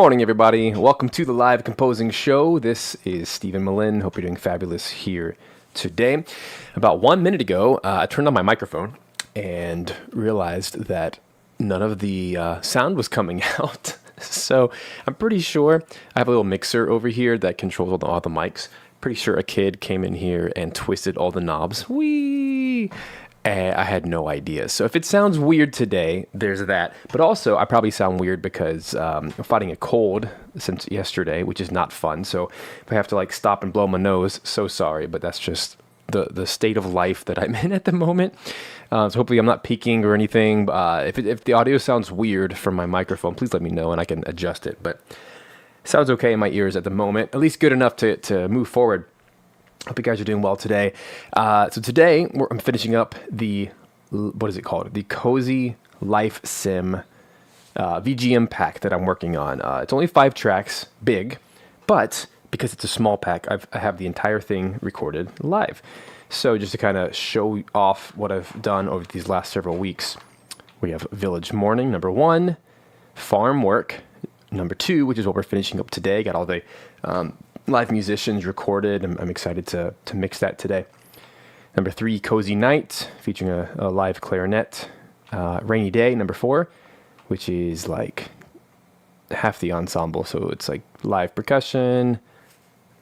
morning, everybody. Welcome to the live composing show. This is Stephen Melin. Hope you're doing fabulous here today. About 1 minute ago, I turned on my microphone and realized that none of the sound was coming out. So I'm pretty sure I have a little mixer over here that controls all the mics. Pretty sure a kid came in here and twisted all the knobs. Whee! And I had no idea. So if it sounds weird today, there's that. But also, I probably sound weird because I'm fighting a cold since yesterday, which is not fun. So if I have to stop and blow my nose, so sorry. But that's just the state of life that I'm in at the moment. So hopefully I'm not peaking or anything. If the audio sounds weird from my microphone, please let me know and I can adjust it. But it sounds okay in my ears at the moment, at least good enough to move forward. Hope you guys are doing well today. So today I'm finishing up what is it called? The Cozy Life Sim VGM pack that I'm working on. It's only 5 tracks, big, but because it's a small pack, I have the entire thing recorded live. So just to kind of show off what I've done over these last several weeks, we have Village Morning, number 1, Farm Work, number 2, which is what we're finishing up today. Got all the live musicians recorded. I'm excited to mix that today. Number 3, Cozy Night, featuring a live clarinet. Rainy Day, number 4, which is like half the ensemble. So it's like live percussion.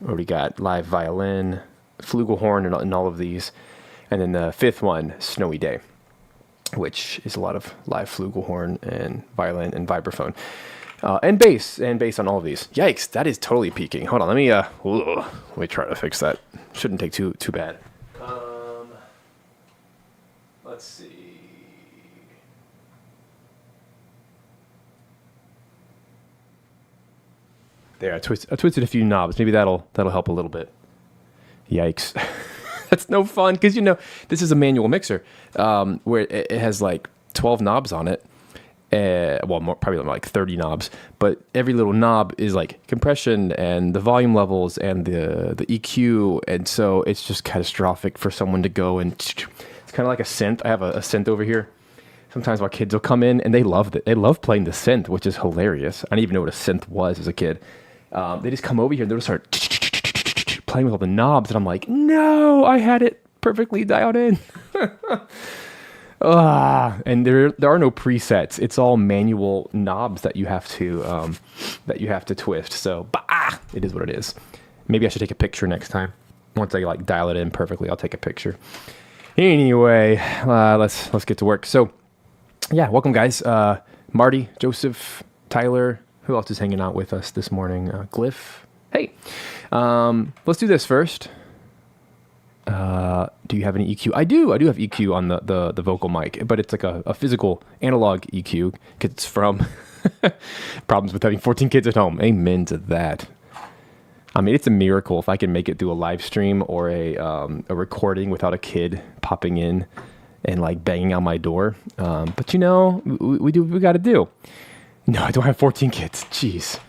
Already got live violin, flugelhorn, and all of these. And then the 5th one, Snowy Day, which is a lot of live flugelhorn and violin and vibraphone. And bass on all of these. Yikes, that is totally peaking. Hold on, let me try to fix that. Shouldn't take too bad. Let's see. There, I twisted a few knobs. Maybe that'll help a little bit. Yikes. That's no fun, because this is a manual mixer where it has 12 knobs on it. Probably like 30 knobs, but every little knob is like compression and the volume levels and the EQ, and so it's just catastrophic for someone to go and it's kind of like a synth. I have a synth over here. Sometimes my kids will come in and they love it. They love playing the synth, which is hilarious. I didn't even know what a synth was as a kid. They just come over here and they'll start playing with all the knobs, and I'm like, no, I had it perfectly dialed in. And there are no presets. It's all manual knobs that you have to twist. So it is what it is. Maybe I should take a picture next time. Once I dial it in perfectly, I'll take a picture. Anyway, let's get to work. So yeah, welcome guys. Marty, Joseph, Tyler. Who else is hanging out with us this morning? Glyph. Hey, let's do this first. Do you have any EQ? I do have EQ on the vocal mic, but it's like a physical analog EQ because it's from problems with having 14 kids at home. Amen to that. I mean, it's a miracle if I can make it through a live stream or a recording without a kid popping in and banging on my door. But we do what we got to do. No, I don't have 14 kids. Jeez.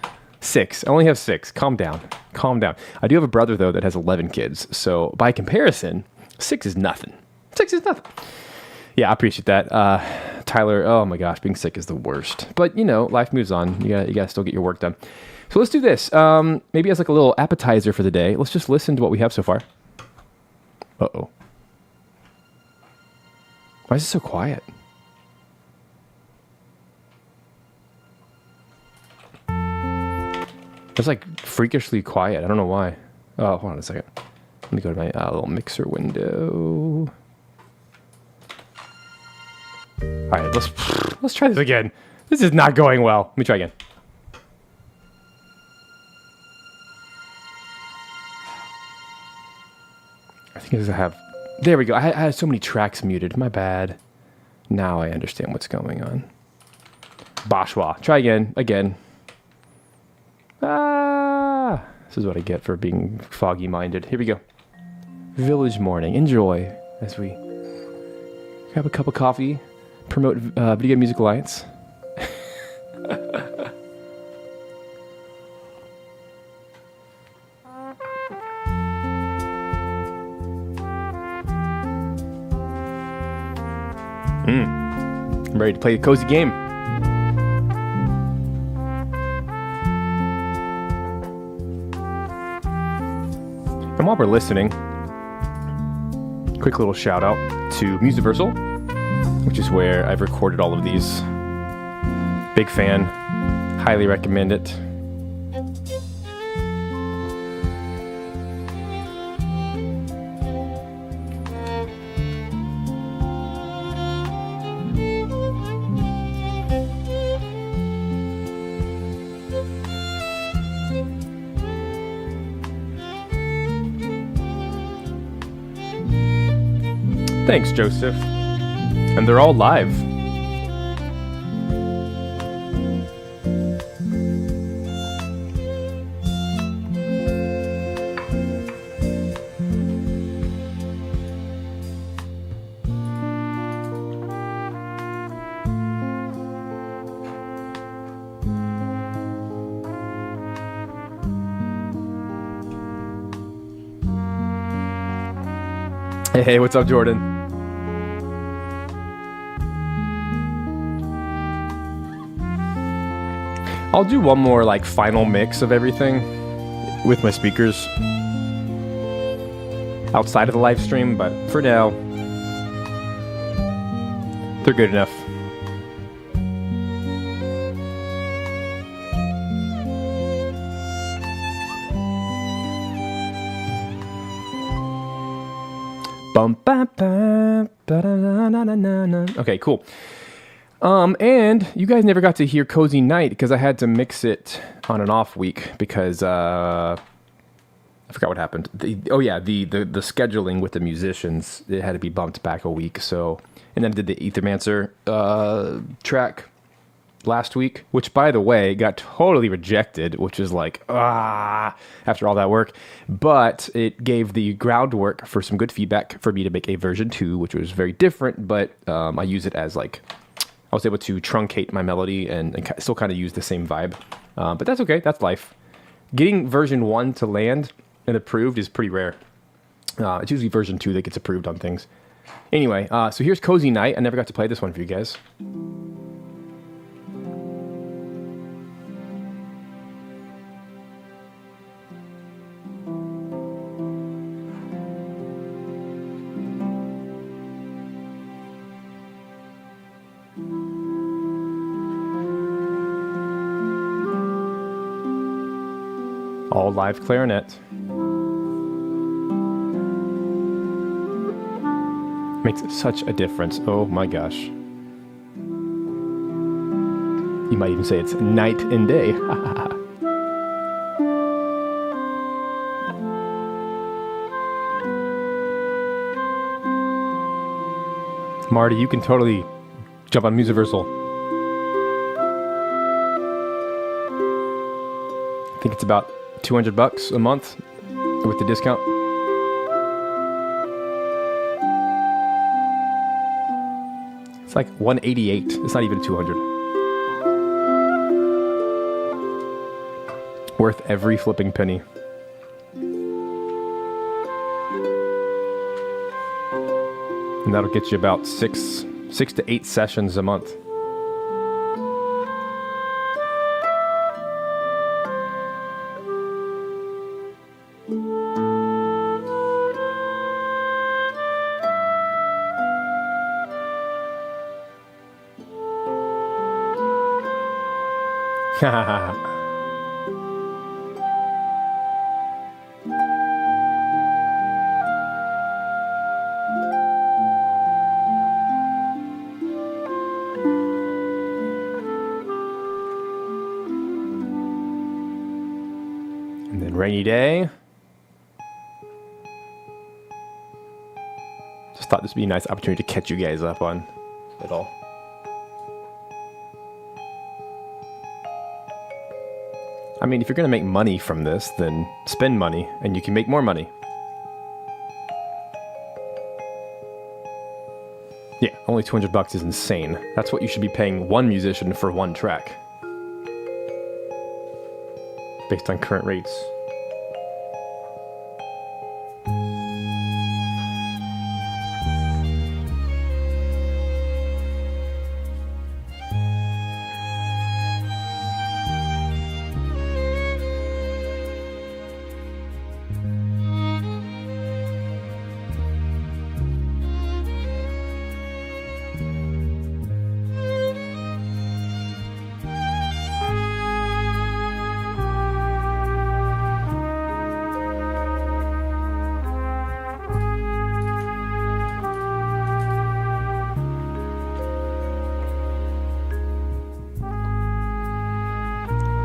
6. I only have 6. Calm down. I do have a brother, though, that has 11 kids. So by comparison, 6 is nothing. 6 is nothing. Yeah, I appreciate that. Tyler, oh my gosh, being sick is the worst. But, life moves on. You got to still get your work done. So let's do this. Maybe as a little appetizer for the day, let's just listen to what we have so far. Uh-oh. Why is it so quiet? It's freakishly quiet. I don't know why. Oh, hold on a second. Let me go to my little mixer window. All right, let's try this again. This is not going well. Let me try again. I think I have. There we go. I had so many tracks muted. My bad. Now I understand what's going on. Boshwa. Try again. This is what I get for being foggy-minded. Here we go. Village Morning. Enjoy as we grab a cup of coffee, promote Video Game Music Alliance. I'm ready to play a cozy game. And while we're listening, quick little shout out to Musiversal, which is where I've recorded all of these. Big fan, highly recommend it. Thanks, Joseph. And they're all live. Hey, what's up, Jordan? I'll do one more like final mix of everything with my speakers outside of the live stream, but for now, they're good enough. Okay, cool. And you guys never got to hear Cozy Night because I had to mix it on an off week because I forgot what happened. The scheduling with the musicians, it had to be bumped back a week. So, and then I did the Ethermancer track last week, which by the way got totally rejected, which is like after all that work. But it gave the groundwork for some good feedback for me to make a version 2, which was very different. But I use it as like, I was able to truncate my melody and still kind of use the same vibe. But that's okay. That's life. Getting version 1 to land and approved is pretty rare. It's usually version 2 that gets approved on things. Anyway, so here's Cozy Night. I never got to play this one for you guys. All live clarinet. Makes such a difference. Oh my gosh. You might even say it's night and day. Marty, you can totally jump on Musiversal. I think it's about $200 a month with the discount. It's like $188. It's not even $200. Worth every flipping penny. And that'll get you about six to 8 sessions a month. And then Rainy Day. Just thought this would be a nice opportunity to catch you guys up on it all. I mean, if you're going to make money from this, then spend money and you can make more money. Yeah, only $200 is insane. That's what you should be paying one musician for one track. Based on current rates.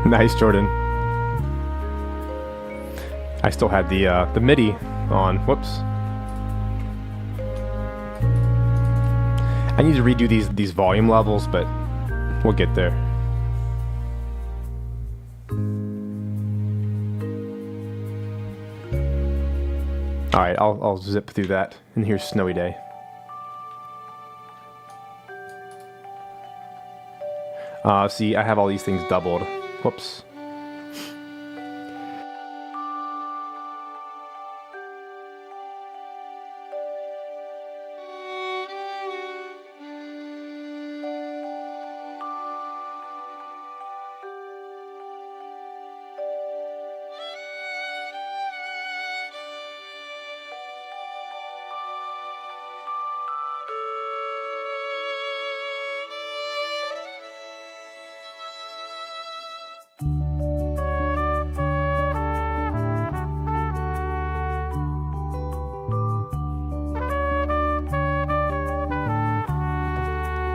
Nice, Jordan. I still had the MIDI on. Whoops. I need to redo these volume levels, but we'll get there. All right, I'll zip through that. And here's Snowy Day. See, I have all these things doubled. Whoops.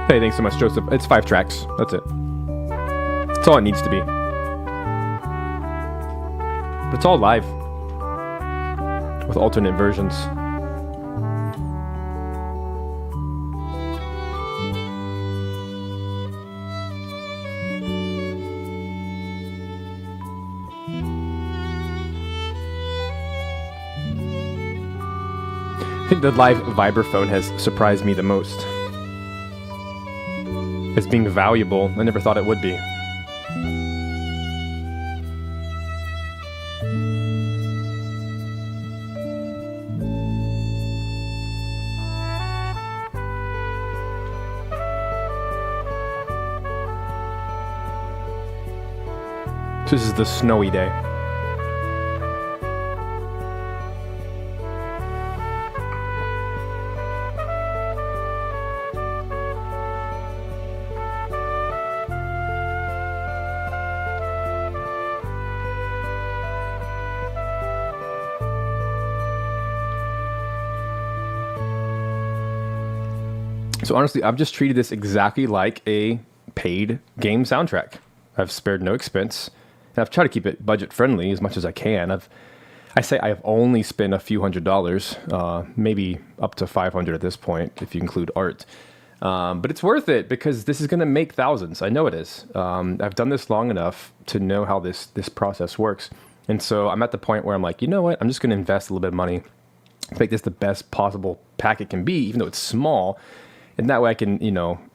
Hey, thanks so much, Joseph. It's 5 tracks. That's it. That's all it needs to be. It's all live with alternate versions. I think the live Vibraphone has surprised me the most. As being valuable, I never thought it would be. So this is the Snowy Day. So honestly, I've just treated this exactly like a paid game soundtrack. I've spared no expense, and I've tried to keep it budget friendly as much as I can. I say I have only spent a few $100s, maybe up to $500 at this point if you include art. But it's worth it because this is going to make thousands. I know it is. I've done this long enough to know how this process works, and so I'm at the point where I'm like, you know what? I'm just going to invest a little bit of money to make this the best possible pack it can be, even though it's small. And that way I can,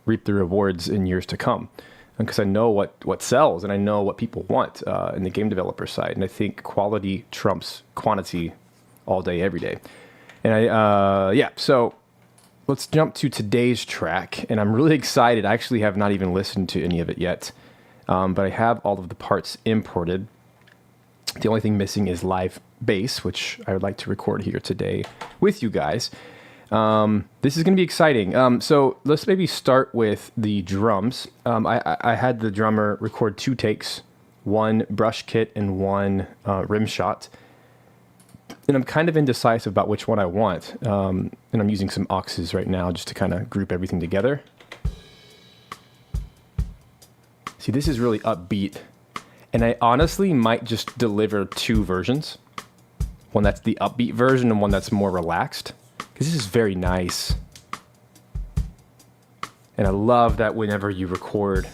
reap the rewards in years to come. Because I know what sells and I know what people want in the game developer side. And I think quality trumps quantity all day, every day. And so let's jump to today's track. And I'm really excited. I actually have not even listened to any of it yet. But I have all of the parts imported. The only thing missing is live bass, which I would like to record here today with you guys. This is going to be exciting. So let's maybe start with the drums. I had the drummer record 2 takes, 1 brush kit and 1 rim shot. And I'm kind of indecisive about which one I want. And I'm using some auxes right now just to kind of group everything together. See, this is really upbeat. And I honestly might just deliver 2 versions. One that's the upbeat version and one that's more relaxed. Because this is very nice. And I love that whenever you record,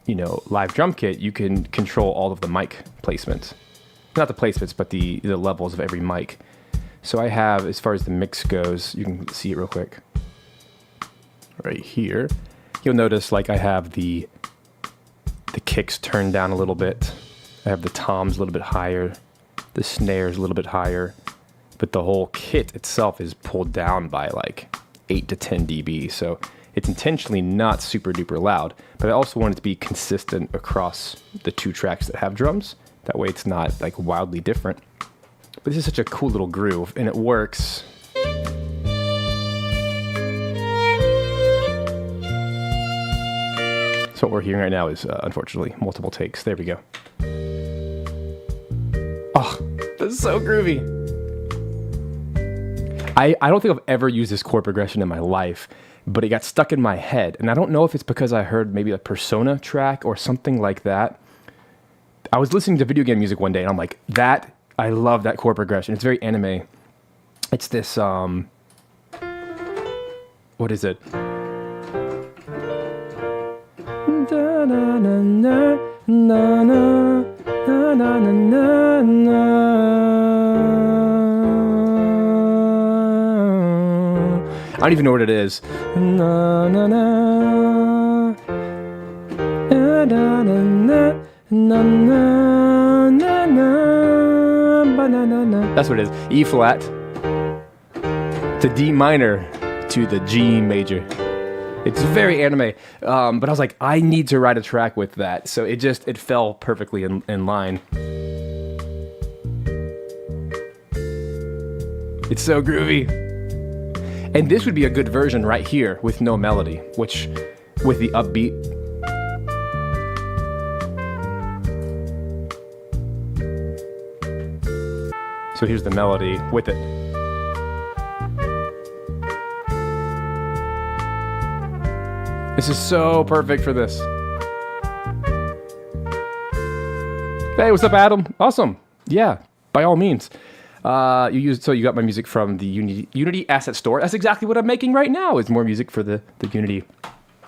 live drum kit, you can control all of the mic placements. Not the placements, but the levels of every mic. So I have, as far as the mix goes, you can see it real quick. Right here. You'll notice like I have the kicks turned down a little bit. I have the toms a little bit higher. The snares a little bit higher. But the whole kit itself is pulled down by like 8 to 10 dB. So it's intentionally not super duper loud, but I also want it to be consistent across the 2 tracks that have drums. That way it's not like wildly different. But this is such a cool little groove and it works. So what we're hearing right now is unfortunately multiple takes. There we go. Oh, this is so groovy. I don't think I've ever used this chord progression in my life, but it got stuck in my head. And I don't know if it's because I heard maybe a Persona track or something like that. I was listening to video game music one day, and I'm like, I love that chord progression. It's very anime. It's this, what is it? I don't even know what it is. That's what it is. E flat to D minor to the G major. It's very anime, but I was like, I need to write a track with that. So it fell perfectly in line. It's so groovy. And this would be a good version right here with no melody, which with the upbeat. So here's the melody with it. This is so perfect for this. Hey, what's up, Adam? Awesome. Yeah, by all means. You got my music from the Unity Asset Store. That's exactly what I'm making right now. Is more music for the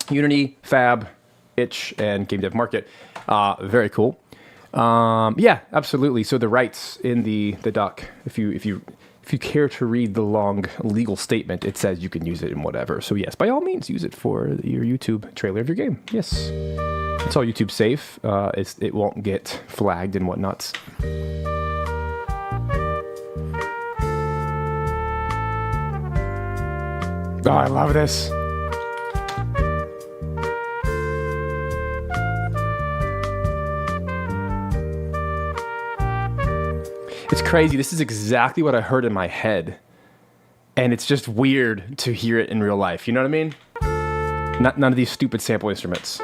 Unity, Fab, Itch, and Game Dev Market. Very cool. Yeah, absolutely. So the rights in the doc, if you care to read the long legal statement, it says you can use it in whatever. So yes, by all means, use it for your YouTube trailer of your game. Yes, it's all YouTube safe. It won't get flagged and whatnots. Oh, I love this. It's crazy. This is exactly what I heard in my head. And it's just weird to hear it in real life. You know what I mean? None of these stupid sample instruments.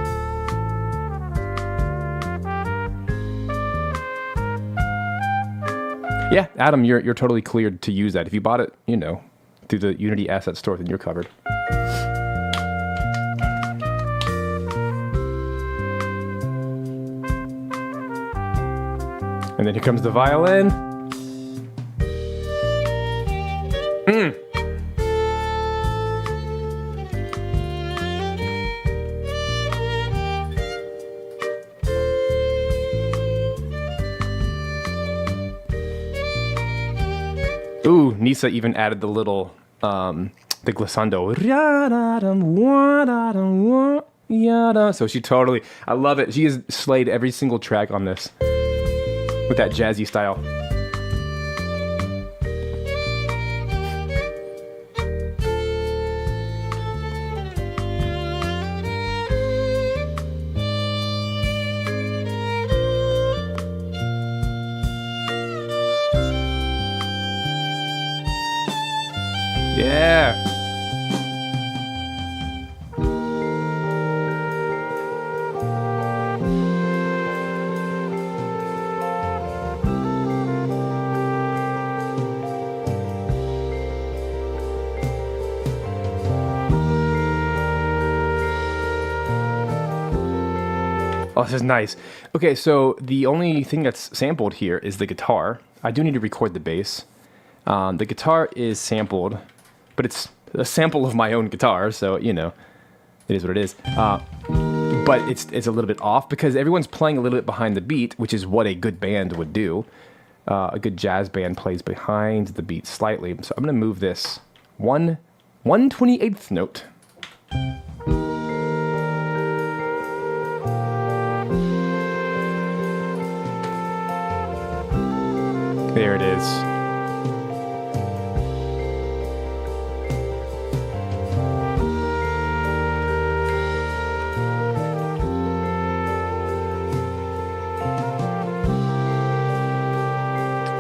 Yeah, Adam, you're totally cleared to use that. If you bought it, through the Unity Asset Store, then you're covered. And then here comes the violin. Ooh, Nisa even added the little, the glissando. So she totally, I love it. She has slayed every single track on this with that jazzy style. Yeah. Oh, this is nice. Okay, so the only thing that's sampled here is the guitar. I do need to record the bass. The guitar is sampled, but it's a sample of my own guitar, so, it is what it is. But it's a little bit off because everyone's playing a little bit behind the beat, which is what a good band would do. A good jazz band plays behind the beat slightly. So I'm going to move this 1/28th note. There it is.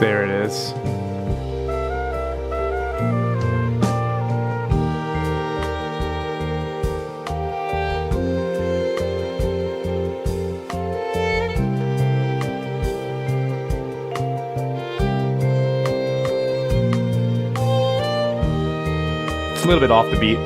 There it is. It's a little bit off the beat.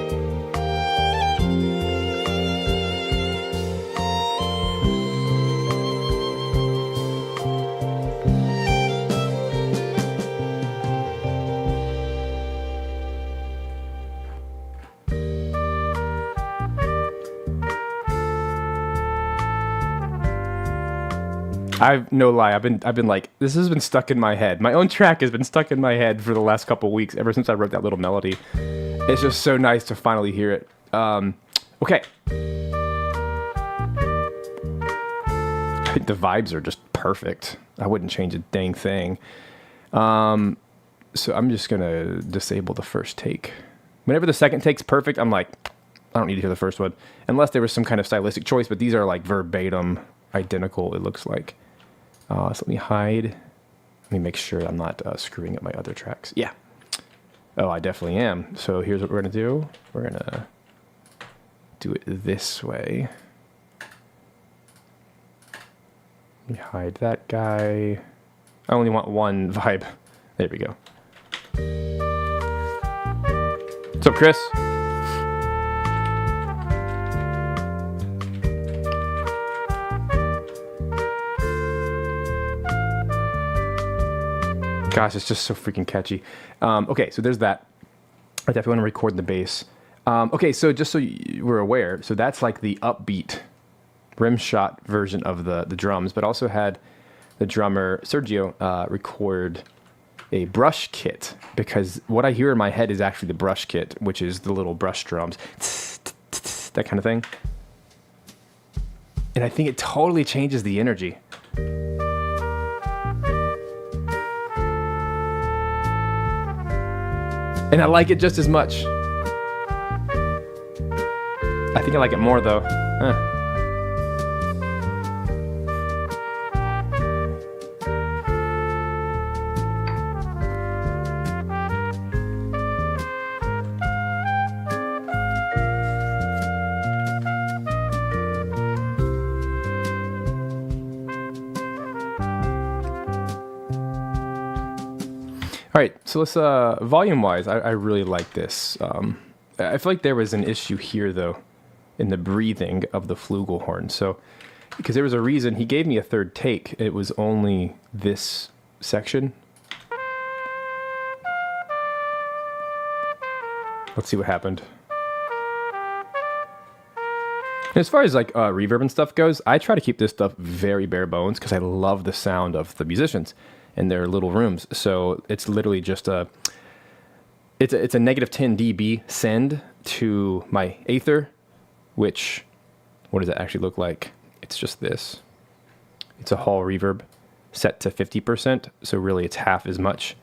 I've no lie. I've been like, this has been stuck in my head. My own track has been stuck in my head for the last couple weeks, ever since I wrote that little melody. It's just so nice to finally hear it. Okay. I think the vibes are just perfect. I wouldn't change a dang thing. So I'm just gonna disable the first take. Whenever the second take's perfect, I'm like, I don't need to hear the first one. Unless there was some kind of stylistic choice, but these are like verbatim identical, it looks like. So let me hide. Let me make sure I'm not screwing up my other tracks. Yeah. Oh, I definitely am. So here's what we're gonna do. We're gonna do it this way. Let me hide that guy. I only want one vibe. There we go. What's up, Chris? Gosh, it's just so freaking catchy. Okay, so there's that. I definitely want to record the bass. Okay, so just so we're aware, so that's like the upbeat rim shot version of the drums, but also had the drummer Sergio record a brush kit, because what I hear in my head is actually the brush kit, which is the little brush drums, that kind of thing. And I think it totally changes the energy. And I like it just as much. I think I like it more though. All right, so let's, volume-wise, I really like this. I feel like there was an issue here, though, in the breathing of the Flugelhorn. So, because there was a reason, he gave me a third take. It was only this section. Let's see what happened. As far as, like, reverb and stuff goes, I try to keep this stuff very bare bones, because I love the sound of the musicians in their little rooms. So it's literally just it's a negative 10 dB send to my Aether, which, what does it actually look like? It's just this. It's a hall reverb set to 50%. So really it's half as much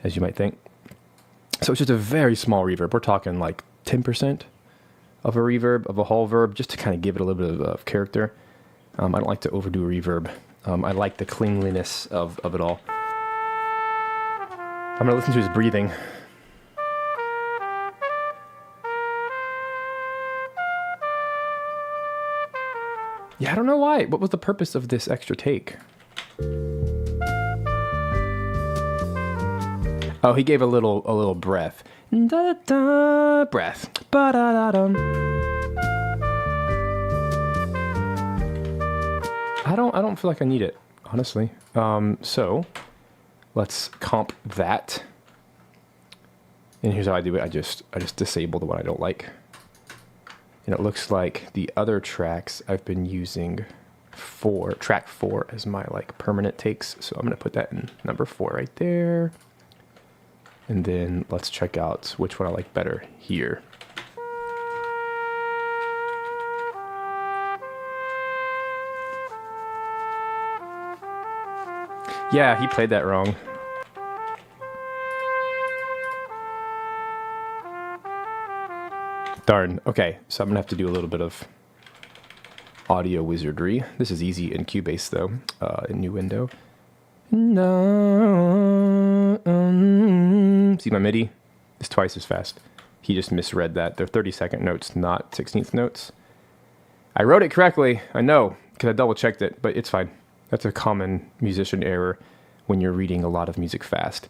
as you might think. So it's just a very small reverb. We're talking like 10% of a reverb, of a hall verb, just to kind of give it a little bit of character. I don't like to overdo reverb. I like the cleanliness of it all. I'm going to listen to his breathing. Yeah, I don't know why. What was the purpose of this extra take? Oh, he gave a little breath. Da da breath. Ba da da dum. I don't feel like I need it, honestly. So let's comp that. And here's how I do it. I just disable the one I don't like. And it looks like the other tracks I've been using for track 4 as my like permanent takes. So I'm gonna put that in number 4 right there. And then let's check out which one I like better here. Yeah, he played that wrong. Darn. Okay, so I'm gonna have to do a little bit of audio wizardry. This is easy in Cubase though, in new window. See my MIDI? It's twice as fast. He just misread that. They're 30-second notes, not 16th notes. I wrote it correctly, I know, because I double checked it, but it's fine. That's a common musician error when you're reading a lot of music fast.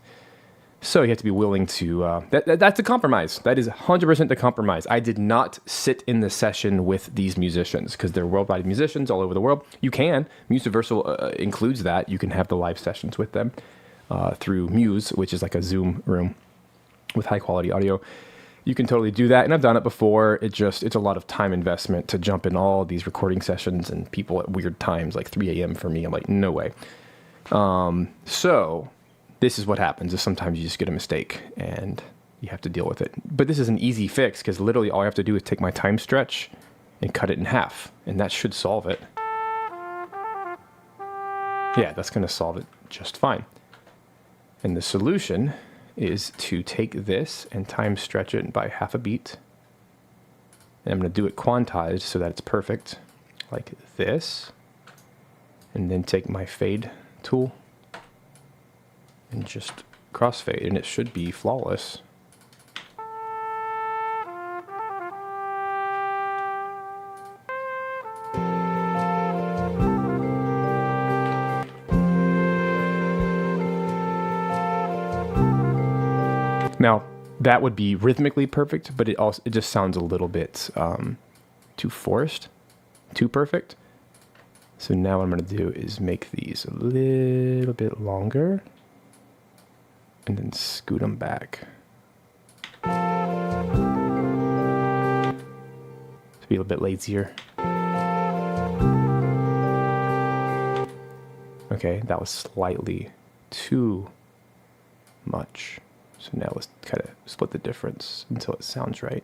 So you have to be willing to, that's a compromise. That is 100% the compromise. I did not sit in the session with these musicians because they're worldwide musicians all over the world. You can. Musiversal includes that. You can have the live sessions with them through Muse, which is like a Zoom room with high quality audio. you can totally do that. And I've done it before. It's a lot of time investment to jump in all these recording sessions and people at weird times, like 3 a.m. for me. I'm like, no way. So this is what happens is sometimes you just get a mistake and you have to deal with it. But this is an easy fix because literally all I have to do is take my time stretch and cut it in half. And that should solve it. Yeah, that's going to solve it just fine. And the solution is to take this and time stretch it by half a beat. And I'm going to do it quantized so that it's perfect, like this. And then take my fade tool and just crossfade, and it should be flawless. Now, that would be rhythmically perfect, but it just sounds a little bit too forced, too perfect. So now what I'm going to do is make these a little bit longer and then scoot them back. To be a little bit lazier. Okay, that was slightly too much. So now let's kind of split the difference until it sounds right.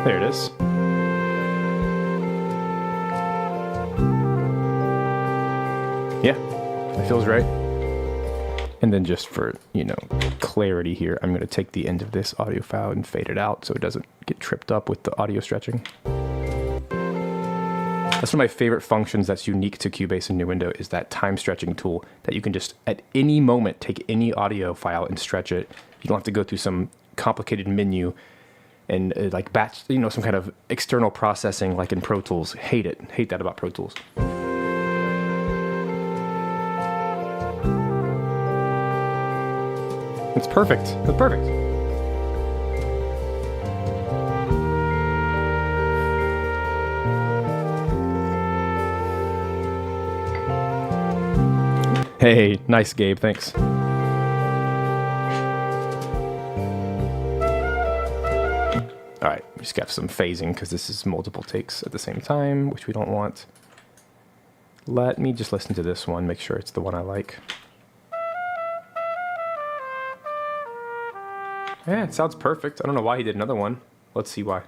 There it is. Yeah, it feels right. And then just for, clarity here, I'm going to take the end of this audio file and fade it out so it doesn't get tripped up with the audio stretching. That's one of my favorite functions that's unique to Cubase and Nuendo is that time stretching tool that you can just at any moment take any audio file and stretch it. You don't have to go through some complicated menu and like batch, some kind of external processing like in Pro Tools. Hate it. Hate that about Pro Tools. It's perfect. It's perfect. Hey, nice, Gabe. Thanks. All right, we just got some phasing because this is multiple takes at the same time, which we don't want. Let me just listen to this one, make sure it's the one I like. Yeah, it sounds perfect. I don't know why he did another one. Let's see why.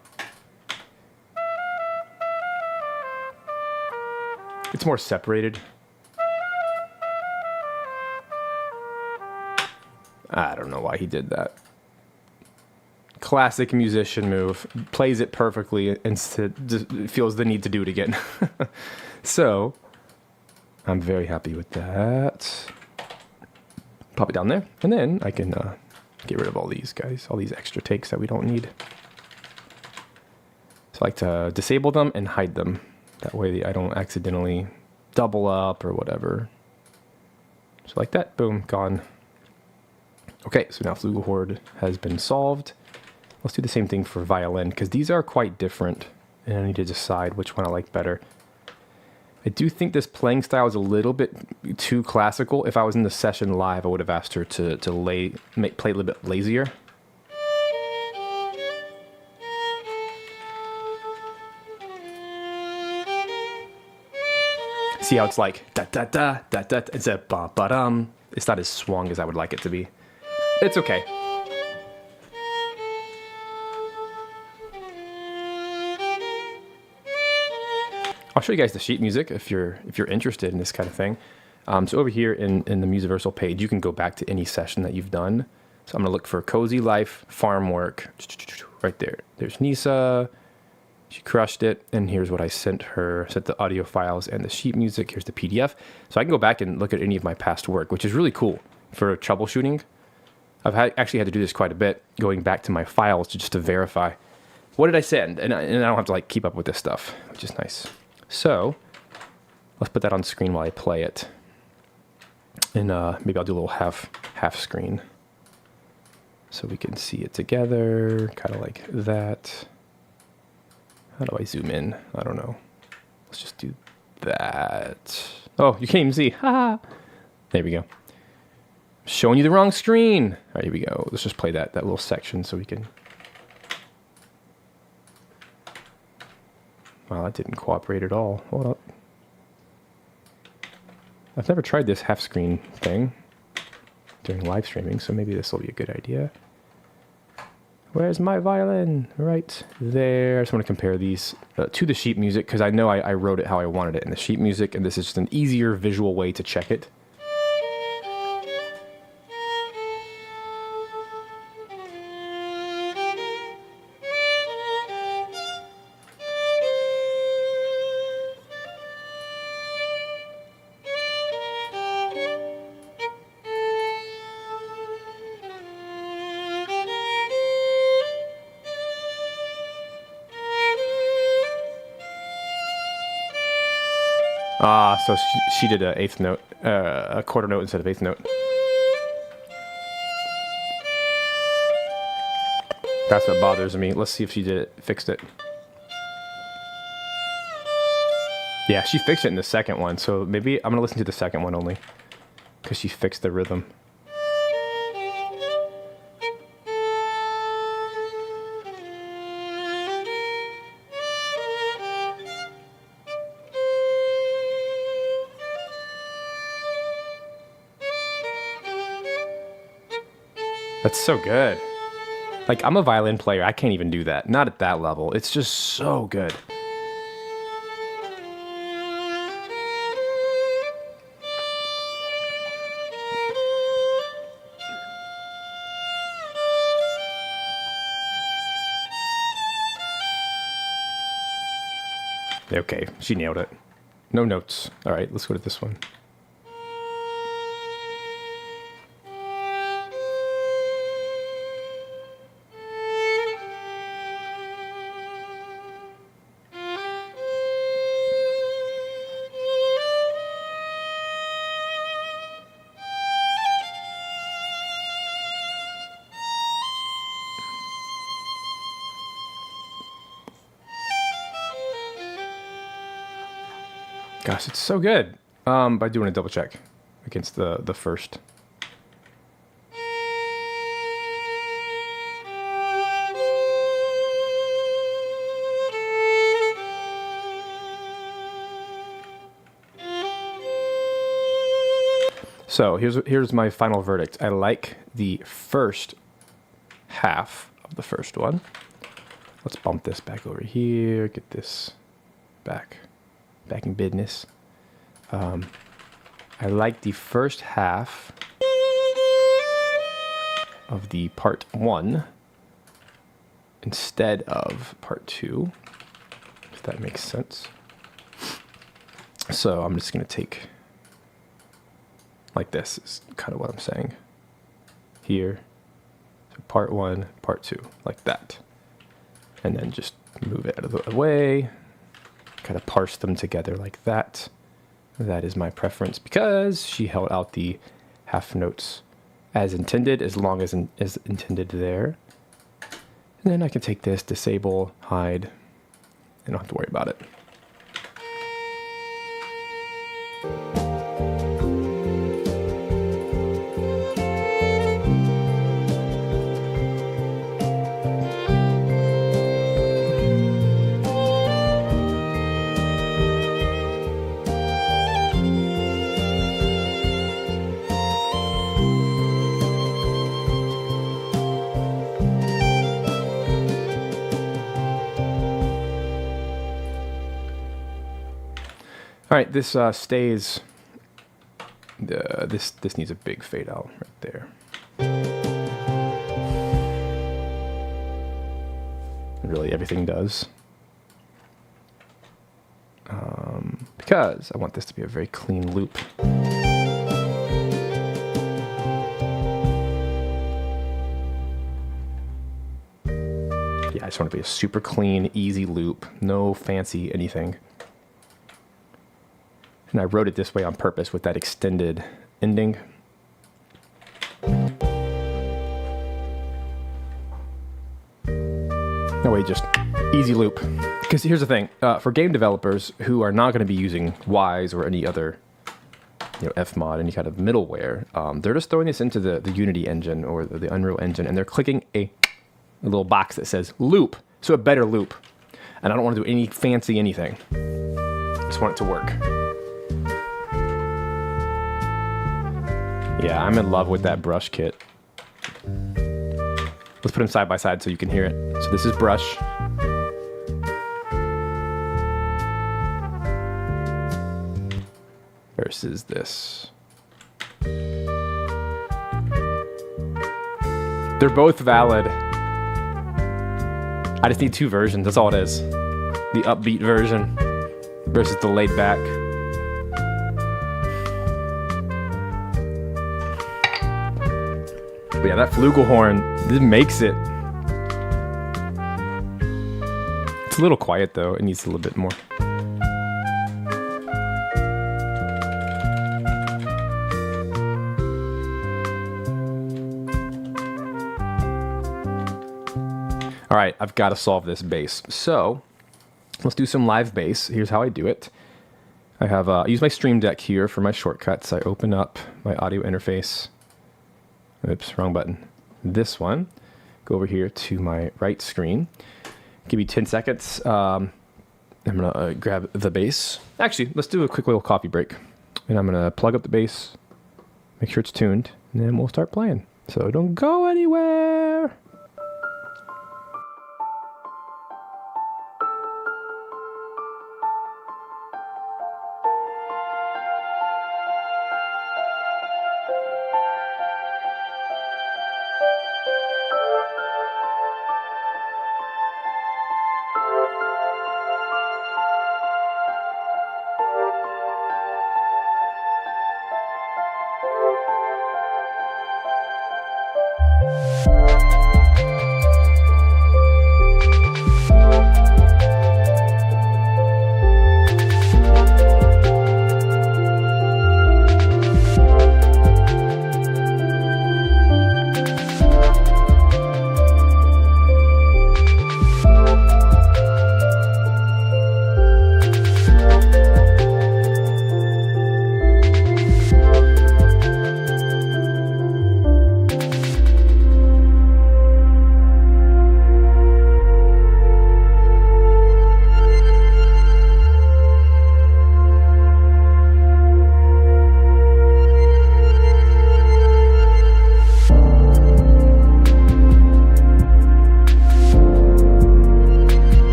It's more separated. I don't know why he did that. Classic musician move. Plays it perfectly and feels the need to do it again. So, I'm very happy with that. Pop it down there. And then I can get rid of all these guys. All these extra takes that we don't need. So I like to disable them and hide them. That way I don't accidentally double up or whatever. So like that. Boom. Gone. Okay, so now Flugelhorn has been solved. Let's do the same thing for Violin, because these are quite different, and I need to decide which one I like better. I do think this playing style is a little bit too classical. If I was in the session live, I would have asked her to play a little bit lazier. See how it's like da-da-da, it's a ba-ba-dum. It's not as swung as I would like it to be. It's okay. I'll show you guys the sheet music if you're interested in this kind of thing. So over here in the Musiversal page, you can go back to any session that you've done. So I'm gonna look for Cozy Life Farm Work right there. There's Nisa. She crushed it, and here's what I sent her. Set the audio files and the sheet music. Here's the PDF. So I can go back and look at any of my past work, which is really cool for troubleshooting. I've actually had to do this quite a bit, going back to my files just to verify what did I send, and I don't have to like keep up with this stuff, which is nice. So let's put that on screen while I play it, and maybe I'll do a little half screen so we can see it together, kind of like that. How do I zoom in? I don't know. Let's just do that. Oh, you can't even see. Ha! There we go. Showing you the wrong screen. All right, here we go. Let's just play that little section so we can... Wow, that didn't cooperate at all. Hold up. I've never tried this half screen thing during live streaming, so maybe this will be a good idea. Where's my violin? Right there. I just want to compare these to the sheet music because I know I wrote it how I wanted it in the sheet music, and this is just an easier visual way to check it. So she did a eighth note, a quarter note instead of eighth note. That's what bothers me. Let's see if she did it, fixed it. Yeah, she fixed it in the second one, so maybe I'm gonna listen to the second one only, because she fixed the rhythm. That's so good. Like, I'm a violin player. I can't even do that. Not at that level. It's just so good. Okay, she nailed it. No notes. All right, let's go to this one. Gosh, it's so good. By doing a double check against the first. So here's my final verdict. I like the first half of the first one. Let's bump this back over here. Get this back in business. I like the first half of the part 1 instead of part 2, if that makes sense. So I'm just going to take, like this is kind of what I'm saying here. So part 1, part 2, like that. And then just move it out of the way. Kind of parse them together like that. That is my preference because she held out the half notes as intended, as long as intended there. And then I can take this, disable, hide, and I don't have to worry about it. All right, this stays. This needs a big fade out right there. Really, everything does. Because I want this to be a very clean loop. Yeah, I just want it to be a super clean, easy loop. No fancy anything. And I wrote it this way on purpose with that extended ending. That way, just easy loop. Because here's the thing, for game developers who are not going to be using Wise or any other F mod, any kind of middleware. They're just throwing this into the Unity engine or the Unreal Engine, and they're clicking a little box that says loop, so a better loop. And I don't want to do any fancy anything. I just want it to work. Yeah, I'm in love with that brush kit. Let's put them side by side so you can hear it. So this is brush. Versus this. They're both valid. I just need 2 versions, that's all it is. The upbeat version versus the laid back. But yeah, that Flugelhorn, this makes it. It's a little quiet though, it needs a little bit more. All right, I've got to solve this bass. So let's do some live bass. Here's how I do it. I use my Stream Deck here for my shortcuts. I open up my audio interface. Oops, wrong button. This one. Go over here to my right screen. Give me 10 seconds. I'm gonna grab the bass. Actually, let's do a quick little coffee break. And I'm gonna plug up the bass, make sure it's tuned, and then we'll start playing. So don't go anywhere.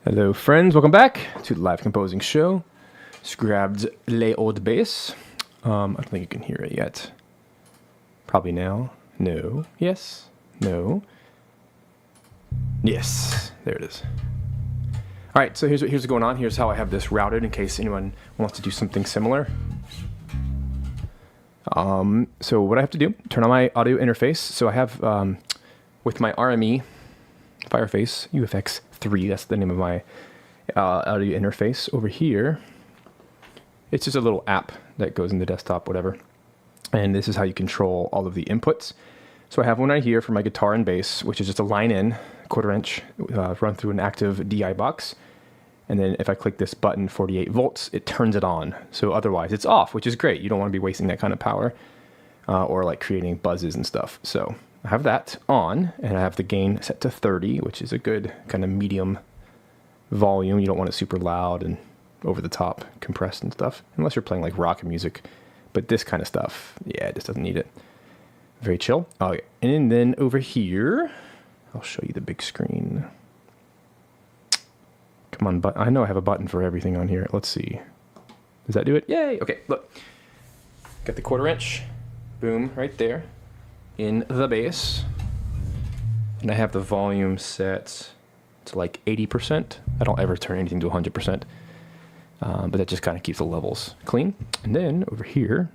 Hello friends, welcome back to the live composing show. Just grabbed Les Old Bass. I don't think you can hear it yet. Probably now. No. Yes. No. Yes. There it is. All right, so here's what's going on. Here's how I have this routed in case anyone wants to do something similar. So what I have to do, turn on my audio interface. So I have, with my RME, Fireface UFX3, that's the name of my audio interface. Over here, it's just a little app that goes in the desktop, whatever. And this is how you control all of the inputs. So I have one right here for my guitar and bass, which is just a line in, 1/4 inch, run through an active DI box. And then if I click this button, 48 volts, it turns it on. So otherwise it's off, which is great. You don't want to be wasting that kind of power or like creating buzzes and stuff. So I have that on, and I have the gain set to 30, which is a good kind of medium volume. You don't want it super loud and over the top, compressed and stuff, unless you're playing like rock music. But this kind of stuff, yeah, it just doesn't need it. Very chill. Oh, and then over here, I'll show you the big screen. Come on, but I know I have a button for everything on here. Let's see. Does that do it? Yay! Okay, look. Got the 1/4 inch. Boom, right there. In the bass. And I have the volume set to like 80%. I don't ever turn anything to 100%. but that just kind of keeps the levels clean. And then over here,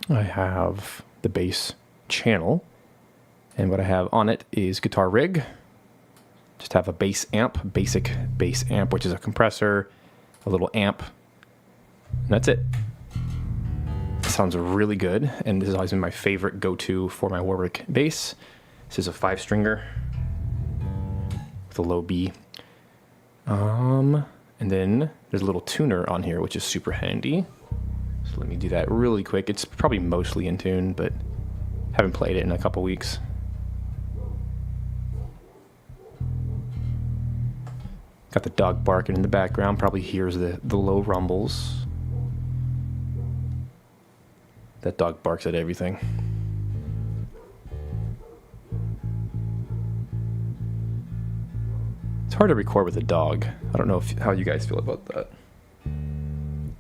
I have the bass channel. And what I have on it is guitar rig. Just have a bass amp, basic bass amp, which is a compressor, a little amp, and that's it. It sounds really good, and this has always been my favorite go-to for my Warwick bass. This is a 5-stringer with a low B. And then there's a little tuner on here, which is super handy. So let me do that really quick. It's probably mostly in tune, but haven't played it in a couple weeks. Got the dog barking in the background, probably hears the low rumbles. That dog barks at everything. It's hard to record with a dog. I don't know how you guys feel about that.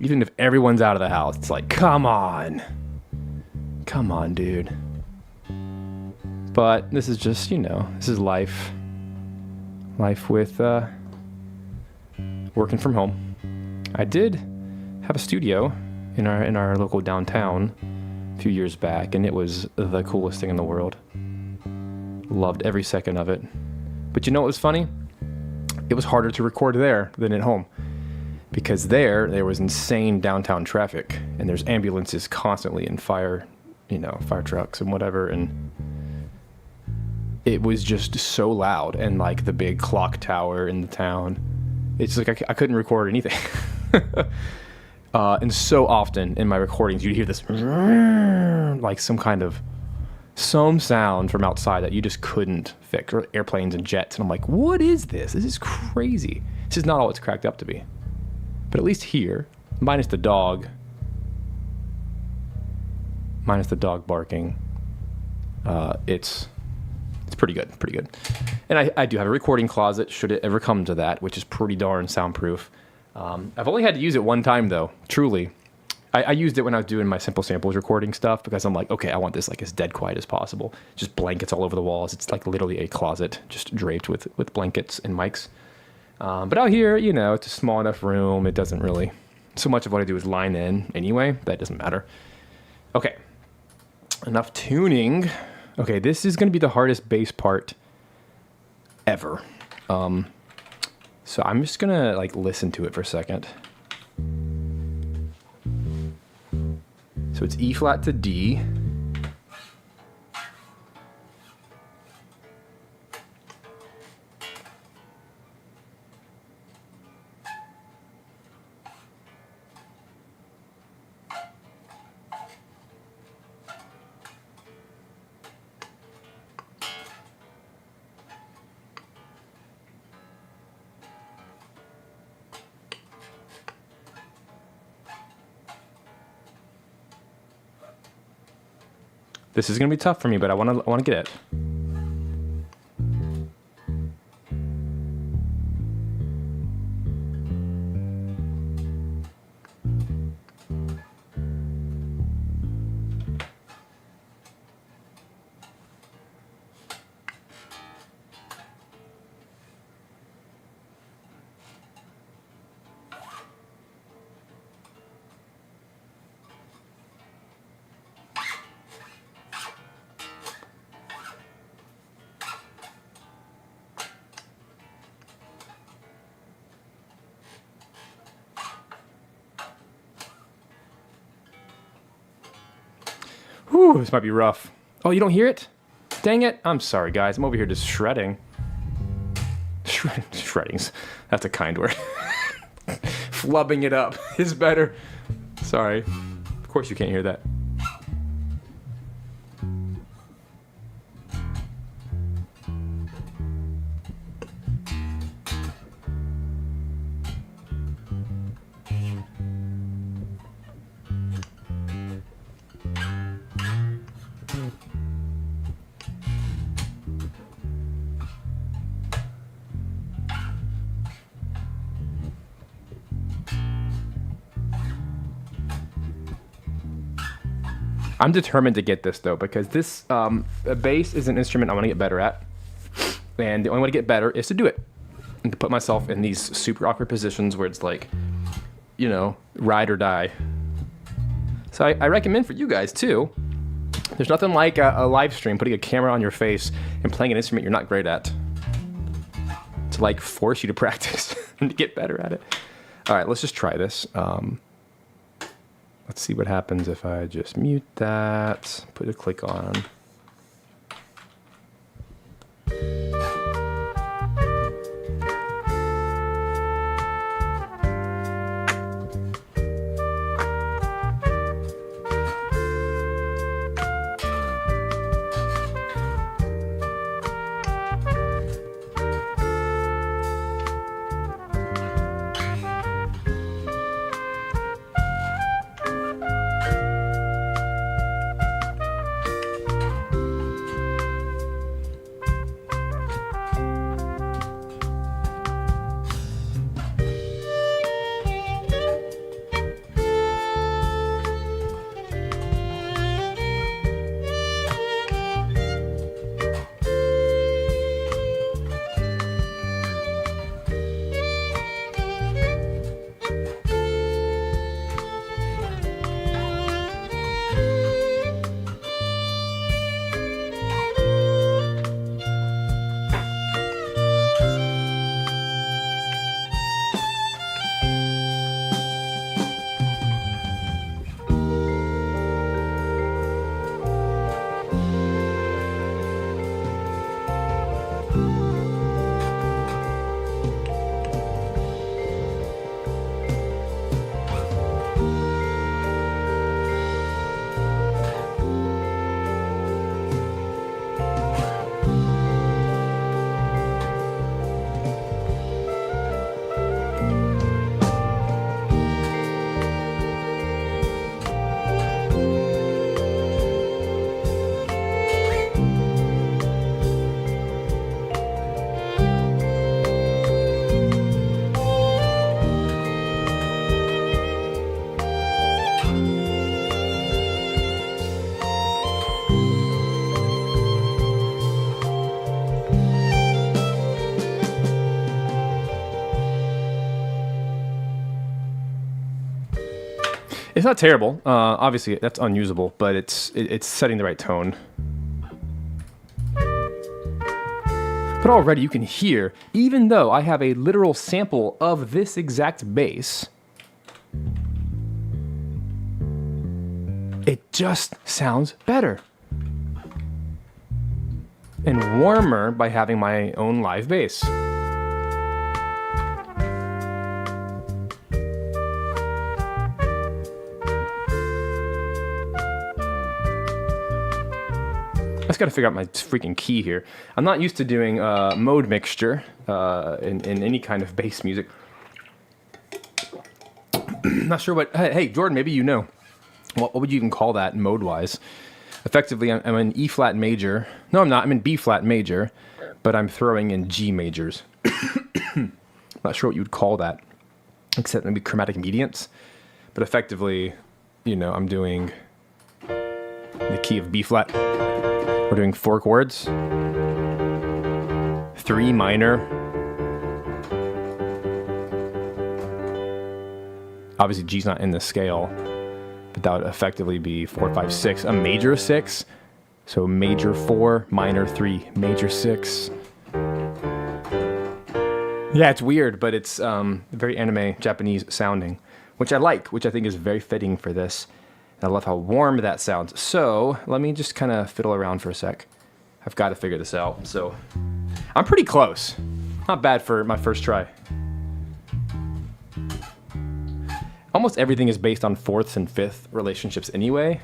Even if everyone's out of the house, it's like, come on. Come on, dude. But this is just, this is life. Life with, working from home. I did have a studio in our local downtown a few years back, and it was the coolest thing in the world. Loved every second of it. But you know what was funny? It was harder to record there than at home, because there was insane downtown traffic, and there's ambulances constantly and fire trucks and whatever, and it was just so loud, and like the big clock tower in the town. It's like I couldn't record anything. And so often in my recordings, you'd hear this like some sound from outside that you just couldn't fix, or airplanes and jets. And I'm like, what is this? This is crazy. This is not all it's cracked up to be. But at least here, minus the dog barking, it's pretty good. And I do have a recording closet, should it ever come to that, which is pretty darn soundproof. I've only had to use it one time, though, truly. I used it when I was doing my Simple Samples recording stuff, because I'm like, okay, I want this like as dead quiet as possible. Just blankets all over the walls. It's like literally a closet just draped with blankets and mics. But out here, it's a small enough room. It doesn't really... So much of what I do is line in anyway. That doesn't matter. Okay. Enough tuning. Okay, this is going to be the hardest bass part ever. So I'm just going to like listen to it for a second. So it's E flat to D. This is going to be tough for me, but I want to get it. Whew, this might be rough. Oh, you don't hear it? Dang it. I'm sorry, guys. I'm over here just shredding. Shreddings. That's a kind word. Flubbing it up is better. Sorry. Of course you can't hear that. I'm determined to get this, though, because this bass is an instrument I want to get better at. And the only way to get better is to do it. And to put myself in these super awkward positions where it's like, you know, ride or die. So I recommend for you guys too. There's nothing like a live stream, putting a camera on your face and playing an instrument you're not great at, to like force you to practice and to get better at it. All right, let's just try this. Let's see what happens if I just mute that, put a click on. It's not terrible. Obviously, that's unusable, but it's setting the right tone. But already you can hear, even though I have a literal sample of this exact bass, it just sounds better and warmer by having my own live bass. I just got to figure out my freaking key here. I'm not used to doing mode mixture in any kind of bass music. Not sure what... Hey, Jordan, maybe you know. What would you even call that mode-wise? Effectively, I'm in E flat major. No, I'm not. I'm in B flat major, but I'm throwing in G majors. Not sure what you would call that, except maybe chromatic mediance. But effectively, you know, I'm doing the key of B flat. We're doing 4 chords, 3 minor. Obviously, G's not in the scale, but that would effectively be 4, 5, 6. A major 6, so major 4, minor 3, major 6. Yeah, it's weird, but it's very anime Japanese sounding, which I like, which I think is very fitting for this. I love how warm that sounds. So let me just kind of fiddle around for a sec. I've got to figure this out. So I'm pretty close. Not bad for my first try. Almost everything is based on 4th and 5th relationships anyway.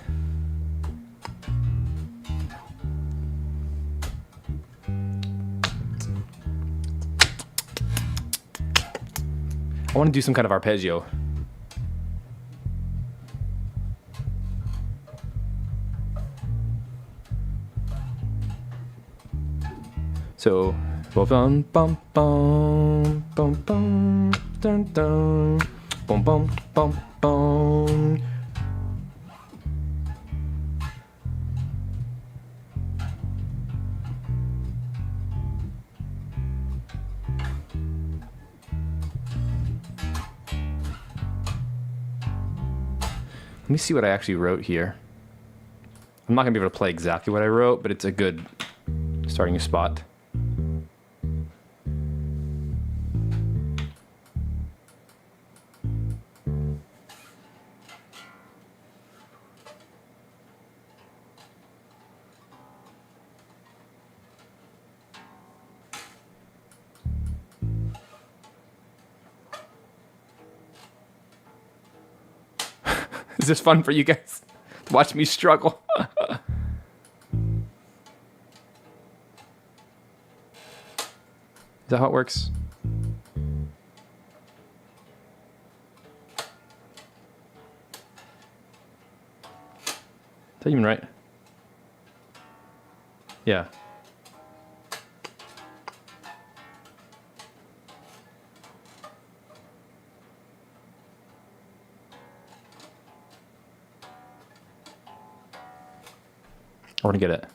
I want to do some kind of arpeggio. So, bum bum bum bum bum dun dun bum bum bum bum. Let me see what I actually wrote here. I'm not going to be able to play exactly what I wrote, but it's a good starting spot. Is this fun for you guys to watch me struggle? Is that how it works? Is that even right? Yeah. I want to get it.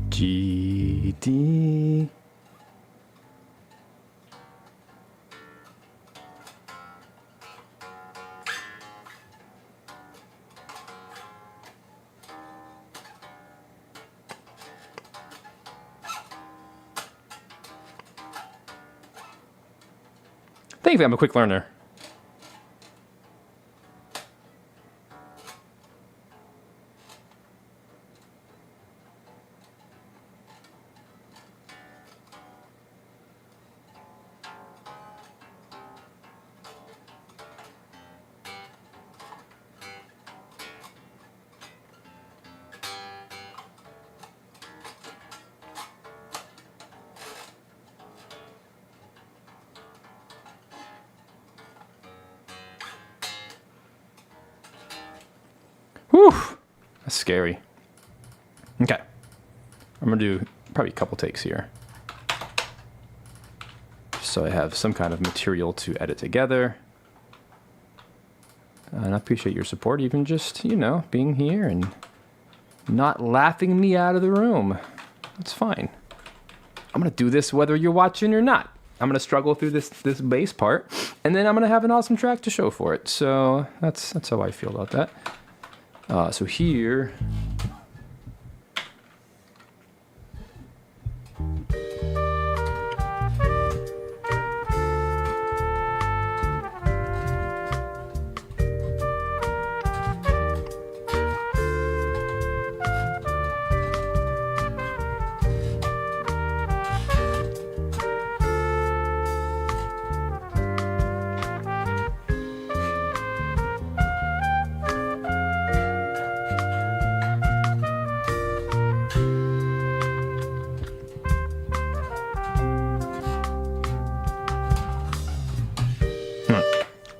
G, D. Thankfully, I'm a quick learner. Whew, that's scary. Okay, I'm gonna do probably a couple takes here, just so I have some kind of material to edit together. And I appreciate your support, even just, you know, being here and not laughing me out of the room. That's fine. I'm gonna do this whether you're watching or not. I'm gonna struggle through this bass part, and then I'm gonna have an awesome track to show for it. So that's how I feel about that. So here,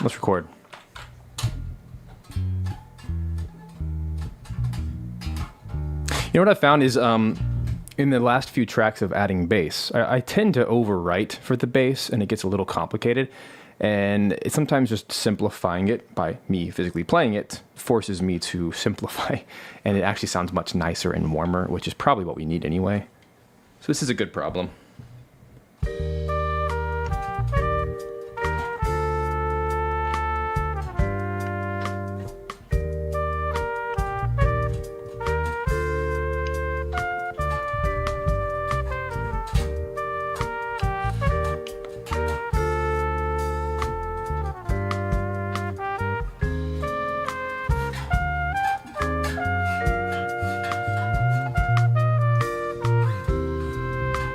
let's record. You know what I found is in the last few tracks of adding bass, I tend to overwrite for the bass, and it gets a little complicated. And it's sometimes just simplifying it by me physically playing it forces me to simplify, and it actually sounds much nicer and warmer, which is probably what we need anyway. So this is a good problem.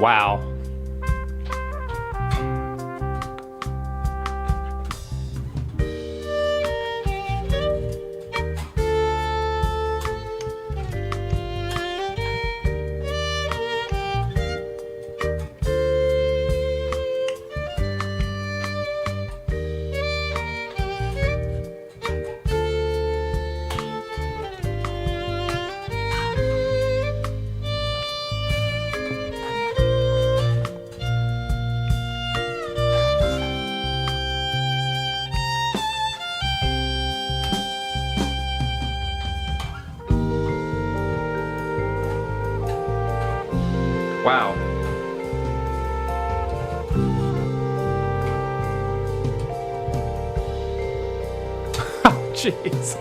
Wow. Jeez.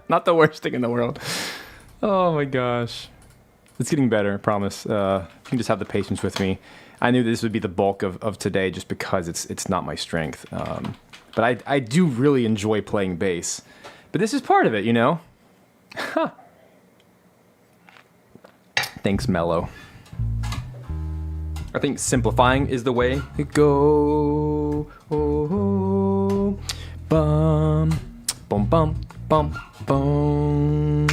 Not the worst thing in the world. Oh my gosh. It's getting better, I promise. You can just have the patience with me. I knew this would be the bulk of today just because it's not my strength. But I do really enjoy playing bass. But this is part of it, you know? Huh. Thanks, Mello. I think simplifying is the way to go. Oh, bum, bum, bum, bum, bum.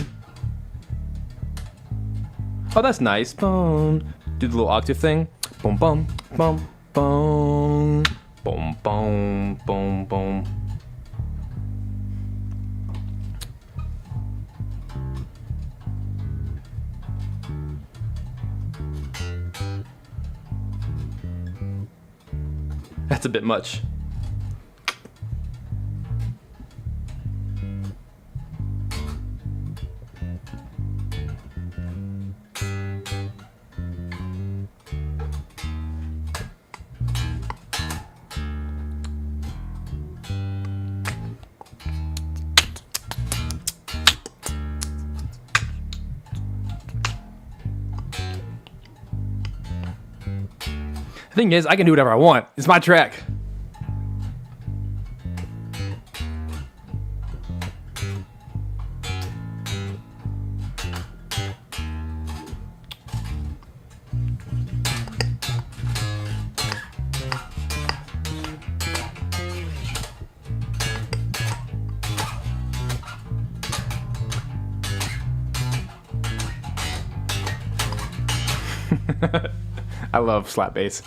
Oh, that's nice. Bum. Do the little octave thing. Bum, bum, bum, bum, bum, bum, bum, bum. That's a bit much. The thing is, I can do whatever I want. It's my track. I love slap bass.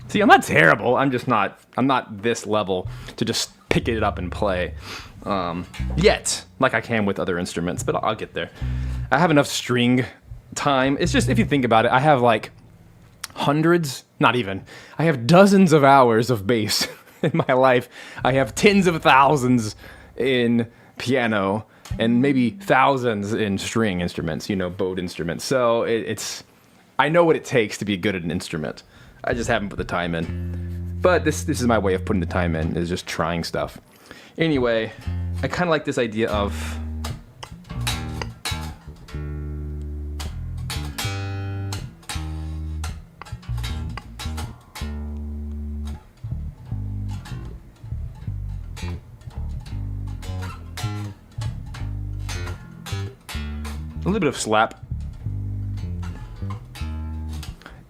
See, I'm not terrible. I'm not this level to just pick it up and play. Yet, like I can with other instruments, but I'll get there. I have enough string time. It's just, if you think about it, I have like hundreds, not even, I have dozens of hours of bass in my life. I have tens of thousands in piano and maybe thousands in string instruments, you know, bowed instruments. So I know what it takes to be good at an instrument. I just haven't put the time in. But this is my way of putting the time in, is just trying stuff. Anyway, I kind of like this idea of a little bit of slap.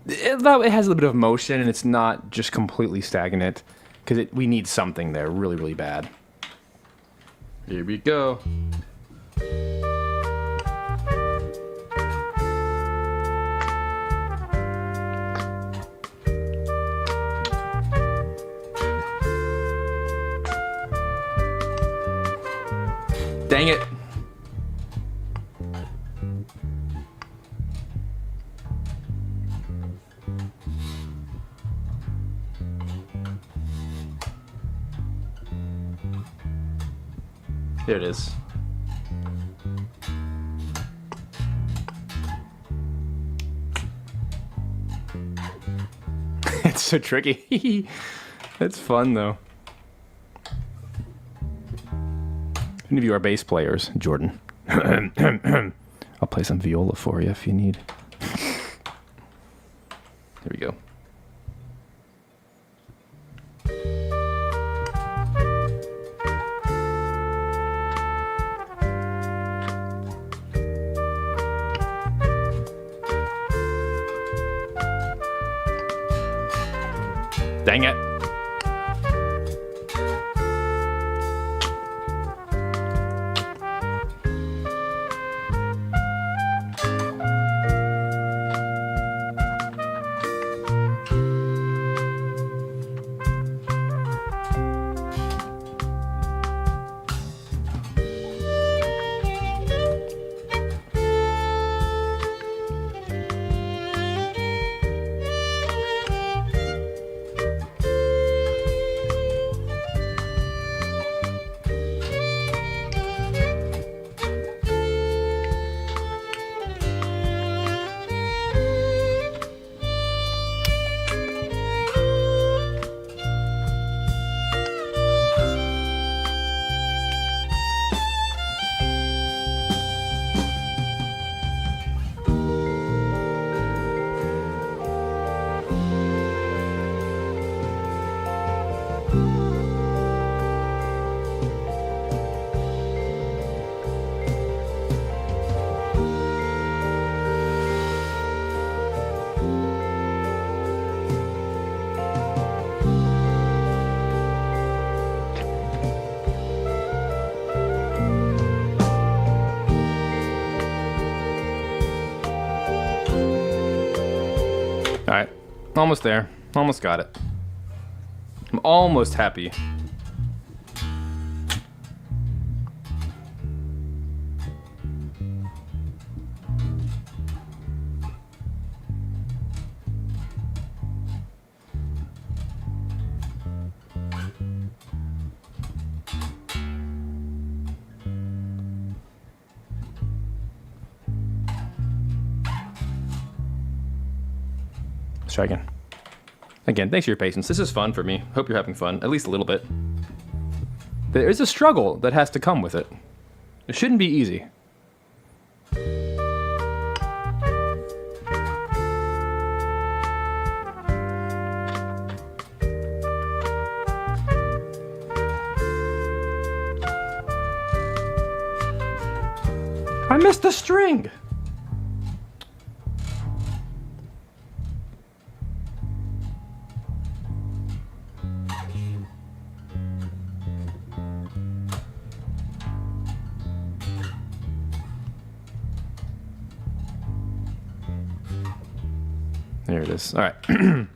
It has a little bit of motion, and it's not just completely stagnant, because we need something there really, really bad. Here we go. Dang it. There it is. It's so tricky. It's fun though. Any of you are bass players, Jordan? I'll play some viola for you if you need. Here we go. Dang it. All right, almost there. Almost got it. I'm almost happy. Let's try again. Again, thanks for your patience. This is fun for me. Hope you're having fun, at least a little bit. There is a struggle that has to come with it. It shouldn't be easy. I missed the string! There it is. All right.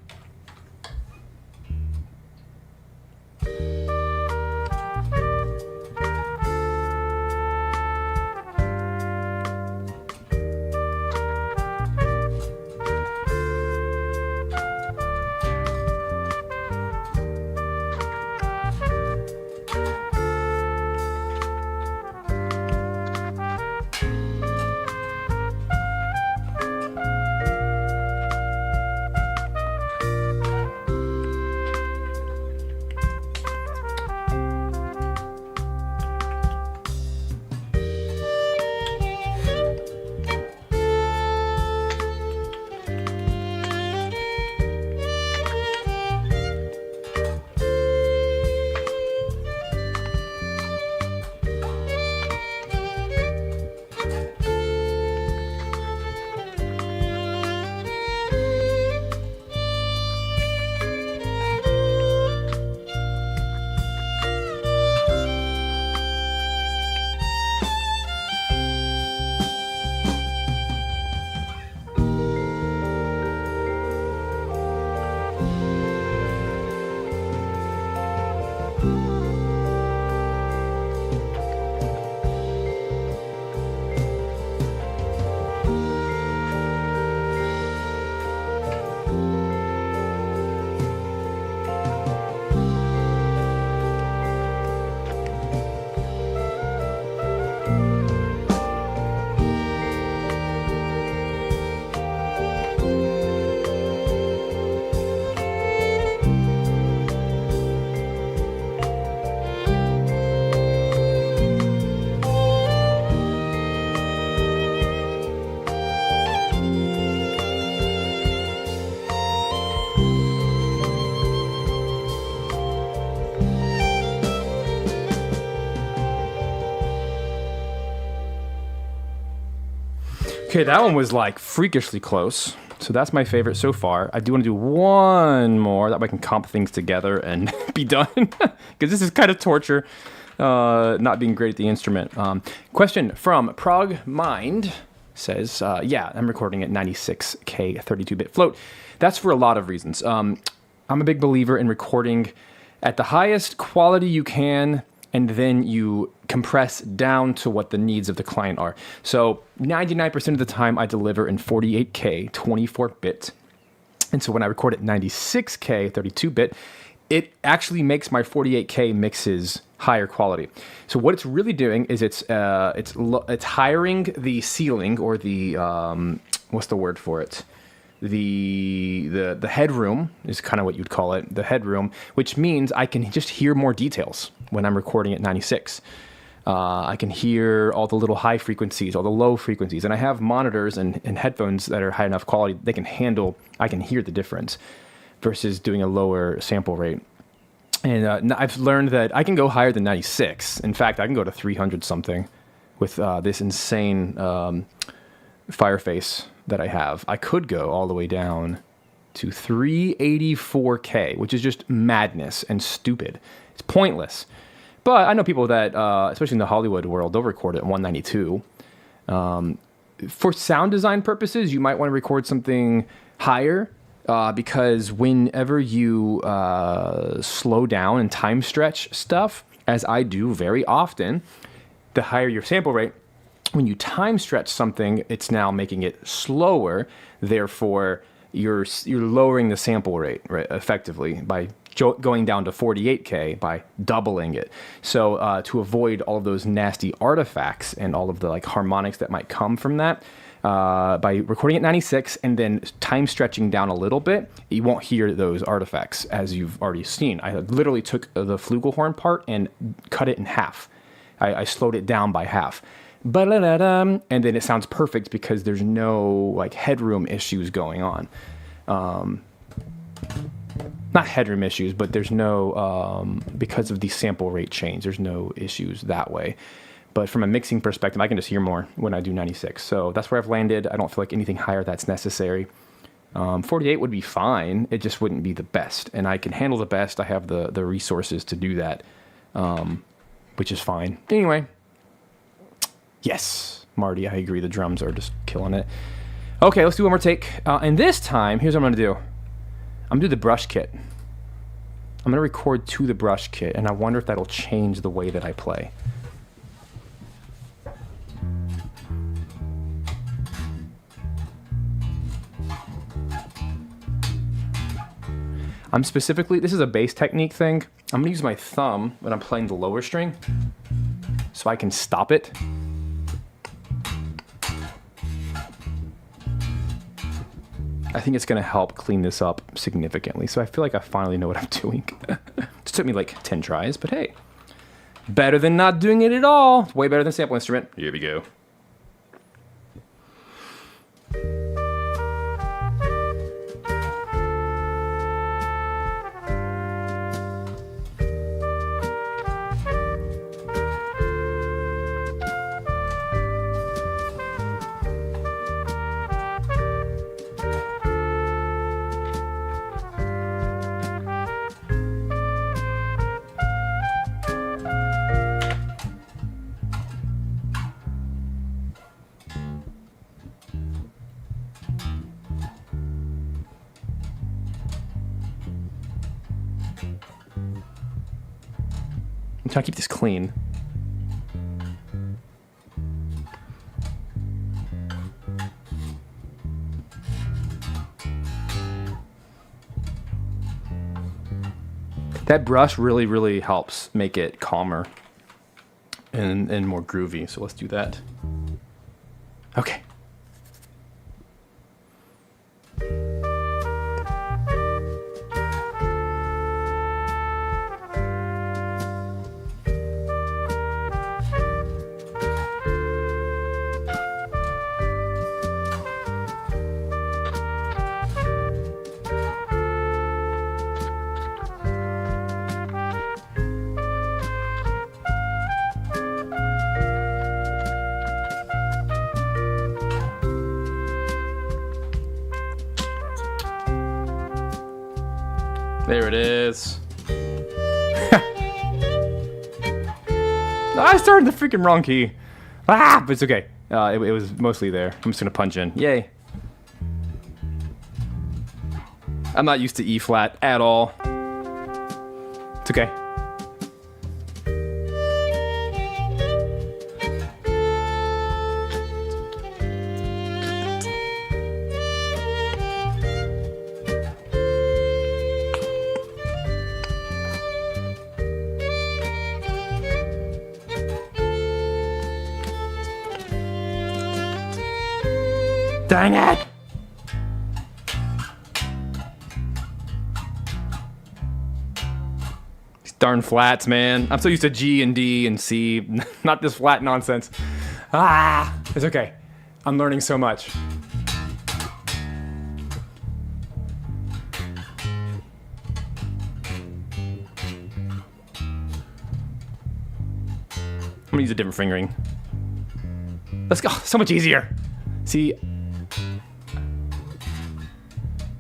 Okay, that one was like freakishly close. So that's my favorite so far. I do want to do one more. That way I can comp things together and be done. Because this is kind of torture, not being great at the instrument. Question from Prague Mind says, yeah, I'm recording at 96K 32-bit float. That's for a lot of reasons. I'm a big believer in recording at the highest quality you can, and then you compress down to what the needs of the client are. So 99% of the time I deliver in 48K 24-bit. And so when I record at 96K 32-bit, it actually makes my 48K mixes higher quality. So what it's really doing is it's hiring the ceiling, or the what's the word for it? The headroom is kind of what you'd call it, the headroom, which means I can just hear more details when I'm recording at 96. I can hear all the little high frequencies, all the low frequencies, and I have monitors and headphones that are high enough quality they can handle. I can hear the difference versus doing a lower sample rate. And I've learned that I can go higher than 96. In fact, I can go to 300 something with this insane Fireface that I have. I could go all the way down to 384K, which is just madness and stupid. It's pointless. But I know people that, especially in the Hollywood world, they'll record at 192. For sound design purposes, you might want to record something higher, because whenever you slow down and time stretch stuff, as I do very often, the higher your sample rate, when you time stretch something, it's now making it slower. Therefore, you're lowering the sample rate, right, effectively by going down to 48K, by doubling it. So to avoid all of those nasty artifacts and all of the like harmonics that might come from that, by recording at 96 and then time stretching down a little bit, you won't hear those artifacts as you've already seen. I literally took the Flugelhorn part and cut it in half. I slowed it down by half. And then it sounds perfect because there's no like headroom issues going on. Not headroom issues, but there's no, because of the sample rate change, there's no issues that way. But from a mixing perspective, I can just hear more when I do 96. So that's where I've landed. I don't feel like anything higher that's necessary. 48 would be fine. It just wouldn't be the best. And I can handle the best. I have the resources to do that, which is fine. Anyway. Yes, Marty, I agree. The drums are just killing it. Okay, let's do one more take. And this time, here's what I'm going to do. I'm going to do the brush kit. I'm going to record to the brush kit, and I wonder if that'll change the way that I play. I'm specifically, this is a bass technique thing. I'm going to use my thumb when I'm playing the lower string so I can stop it. I think it's going to help clean this up significantly. So I feel like I finally know what I'm doing. It took me like 10 tries, but hey, better than not doing it at all. It's way better than sample instrument. Here we go. I'm trying to keep this clean. That brush really, really helps make it calmer and more groovy. So let's do that. Okay. There it is. I started the freaking wrong key. But it's okay. It was mostly there. I'm just gonna punch in. Yay. I'm not used to E flat at all. It's okay. Dang it! These darn flats, man. I'm so used to G and D and C. Not this flat nonsense. It's okay. I'm learning so much. I'm gonna use a different fingering. Let's go. So much easier. See?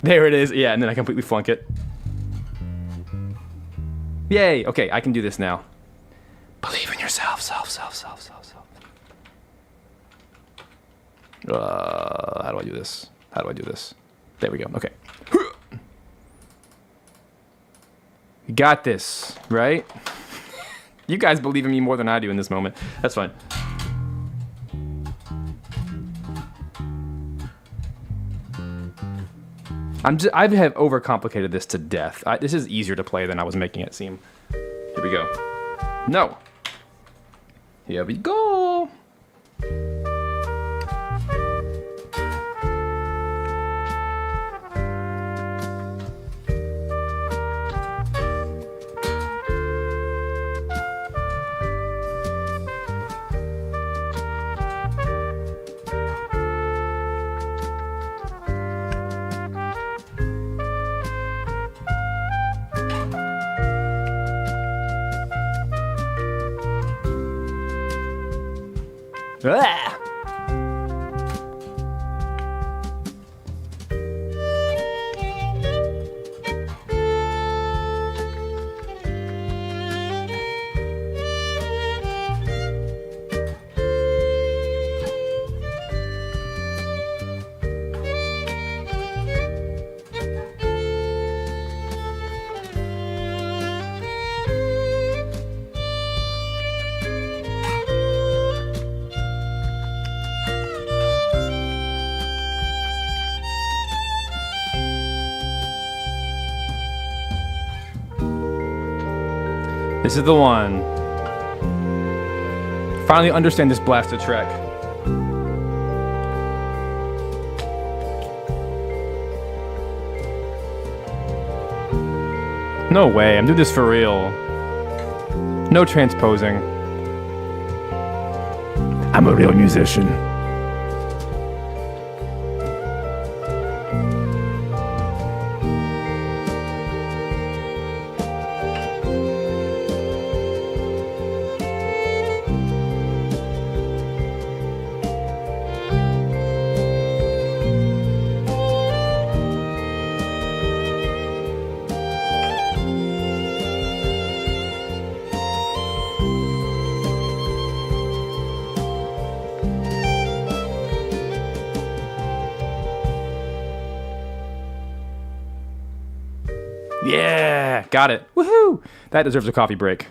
There it is. Yeah, and then I completely flunk it. Yay. Okay, I can do this now. Believe in yourself. Self. How do I do this? How do I do this? There we go. Okay. You got this, right? You guys believe in me more than I do in this moment. That's fine. I have overcomplicated this to death. This is easier to play than I was making it seem. Here we go. No. Here we go. Ah! This is the one. Finally understand this blasted track. No way, I'm doing this for real. No transposing. I'm a real musician. Yeah, got it. Woohoo! That deserves a coffee break.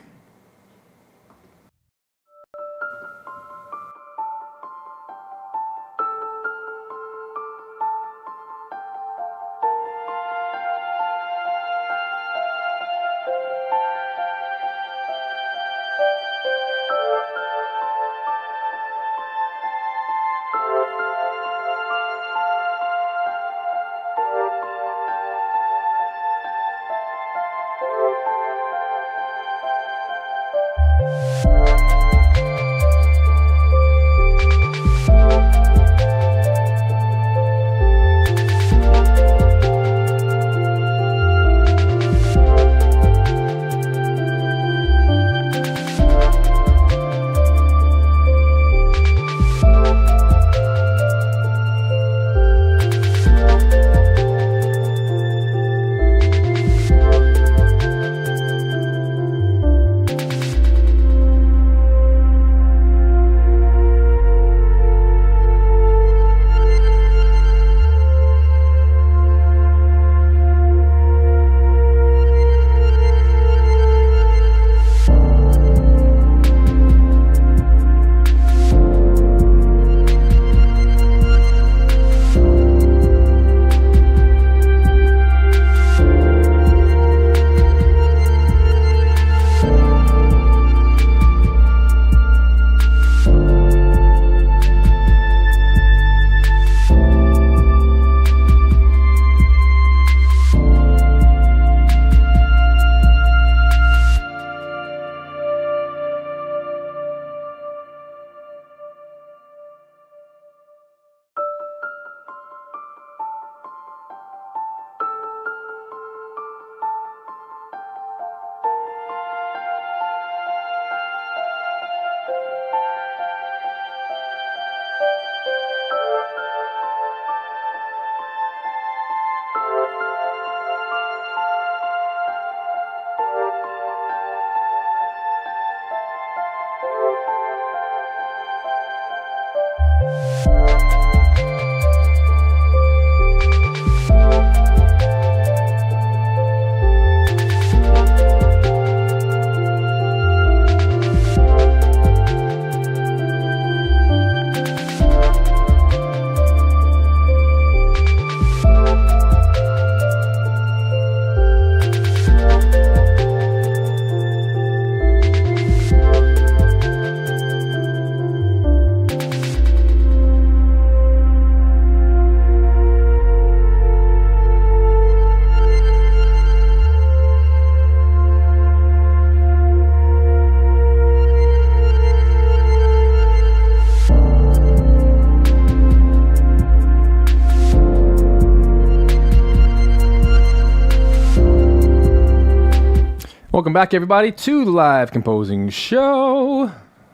Welcome back, everybody, to the Live Composing Show,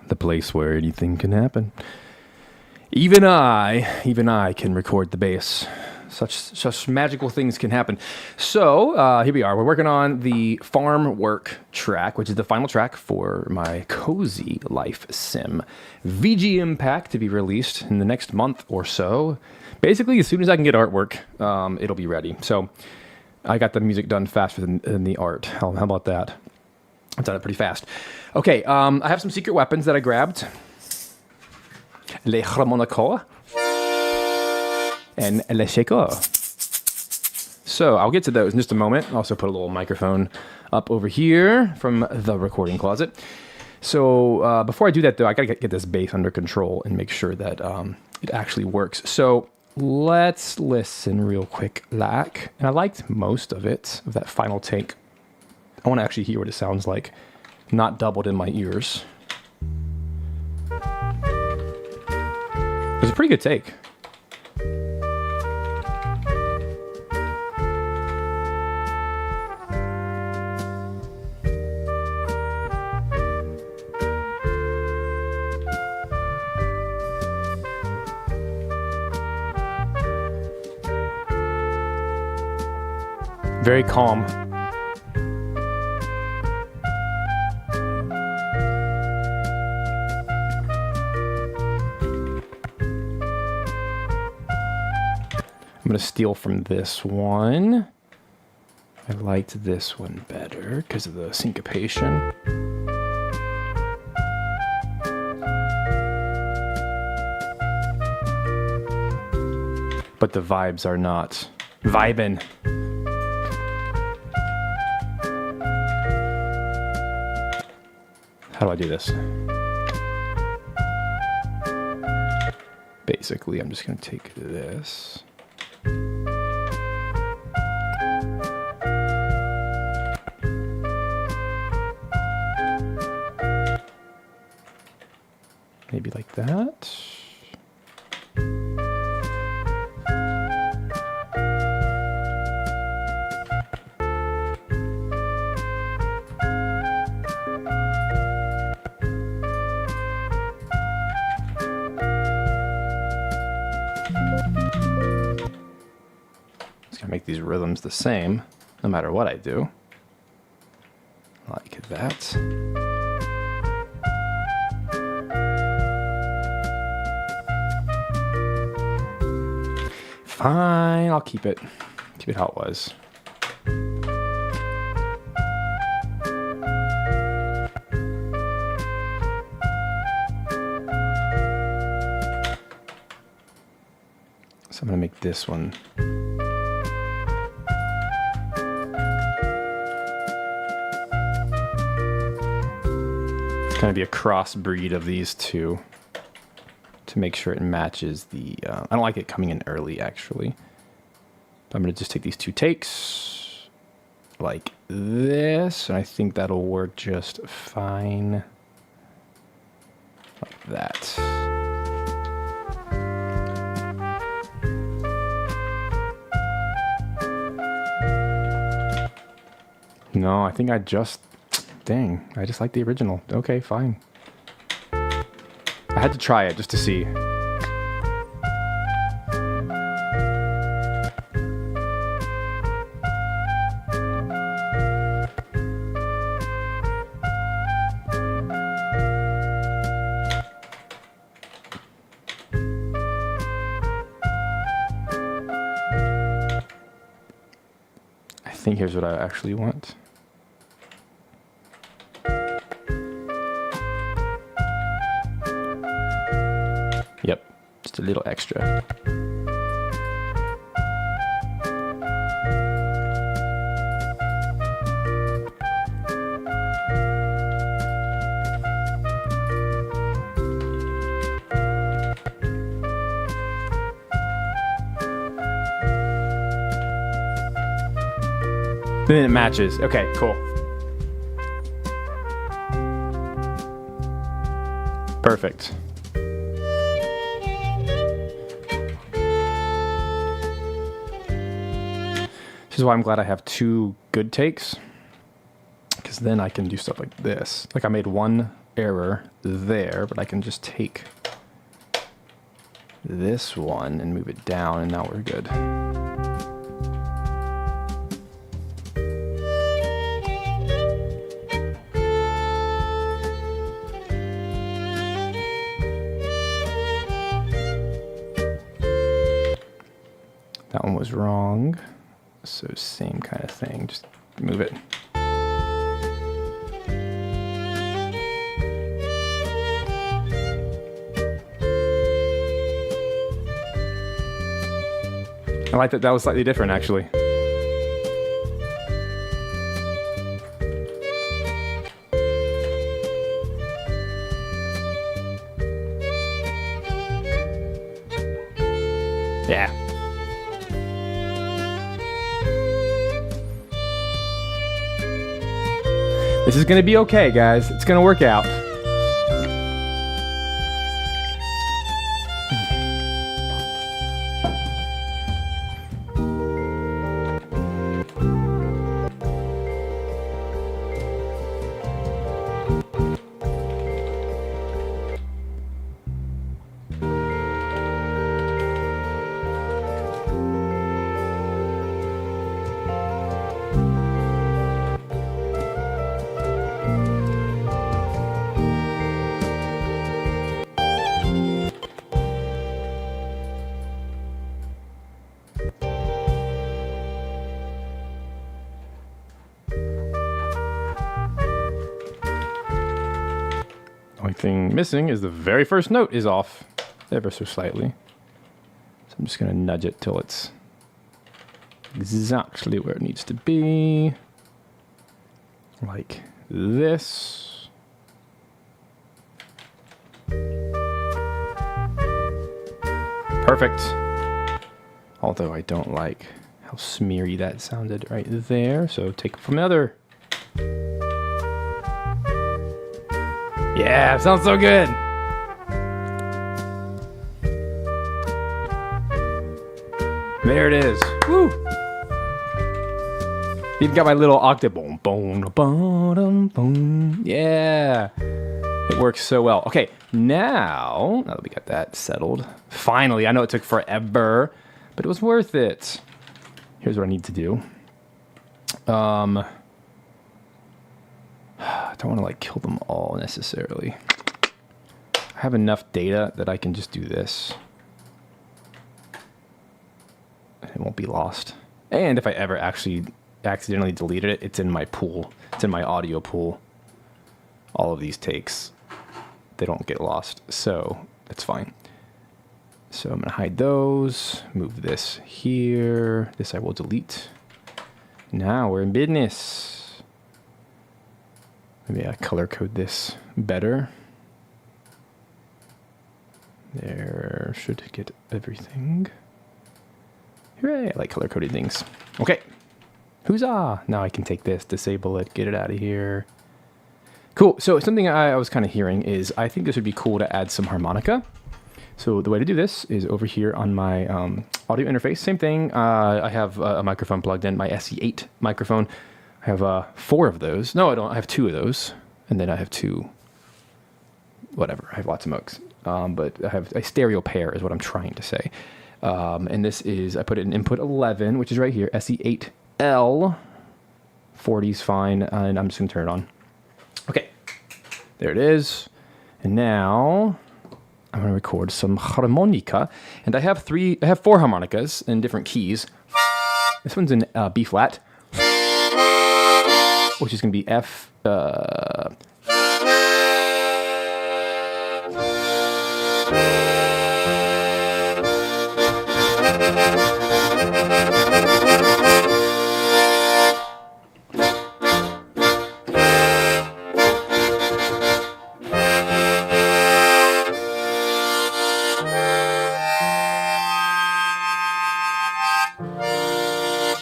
the place where anything can happen. Even I can record the bass. Such magical things can happen. So here we are. We're working on the Farm Work track, which is the final track for my Cozy Life Sim VGM pack to be released in the next month or so. Basically, as soon as I can get artwork, it'll be ready. So I got the music done faster than the art. How about that? I've done it pretty fast. Okay, I have some secret weapons that I grabbed. Le harmonica and le shaker. So I'll get to those in just a moment. I'll also put a little microphone up over here from the recording closet. So before I do that, though, I gotta get this bass under control and make sure that it actually works. So let's listen real quick, and I liked most of it, of that final take. I want to actually hear what it sounds like, not doubled in my ears. It was a pretty good take. Very calm. I'm going to steal from this one. I liked this one better because of the syncopation. But the vibes are not vibing. How do I do this? Basically, I'm just going to take this. Maybe like that. Make these rhythms the same no matter what I do, like that. Fine, I'll keep it how it was. So I'm gonna make this one. Going to be a crossbreed of these two to make sure it matches the... I don't like it coming in early, actually. But I'm going to just take these two takes like this, and I think that'll work just fine. Like that. No, I think I just... Dang, I just like the original. Okay, fine. I had to try it just to see. I think here's what I actually want. Yep, just a little extra. Then it matches. Okay, cool. Perfect. This is why I'm glad I have two good takes, because because then I can do stuff like this. Like I made one error there, but I can just take this one and move it down, and now we're good. That one was wrong. So same kind of thing, just move it. I like that that was slightly different, actually. Yeah. This is gonna be okay, guys. It's gonna work out. Only thing missing is the very first note is off ever so slightly. So I'm just going to nudge it till it's exactly where it needs to be. Like this. Perfect. Although I don't like how smeary that sounded right there. So take it from the other. Yeah, sounds so good. There it is. Woo! Even got my little octave. Boom, boom, boom, boom. Yeah. It works so well. Okay, now that we got that settled, finally, I know it took forever, but it was worth it. Here's what I need to do. I don't want to like kill them all necessarily. I have enough data that I can just do this. It won't be lost. And if I ever actually accidentally deleted it, it's in my pool. It's in my audio pool. All of these takes, they don't get lost. So that's fine. So I'm going to hide those. Move this here. This I will delete. Now we're in business. Maybe I color code this better. There should get everything. Hooray, I like color coded things. Okay. Huzzah! Now I can take this, disable it, get it out of here. Cool. So something I was kind of hearing is I think this would be cool to add some harmonica. So the way to do this is over here on my audio interface. Same thing. I have a microphone plugged in, my SE8 microphone. I have 4 of those. No, I don't. I have 2 of those. And then I have 2, whatever. I have lots of Moogs. But I have a stereo pair is what I'm trying to say. And this is, I put it in input 11, which is right here, SE8L. 40's fine. And I'm just going to turn it on. Okay. There it is. And now I'm going to record some harmonica. And I have 4 harmonicas in different keys. This one's in B flat, which is going to be F.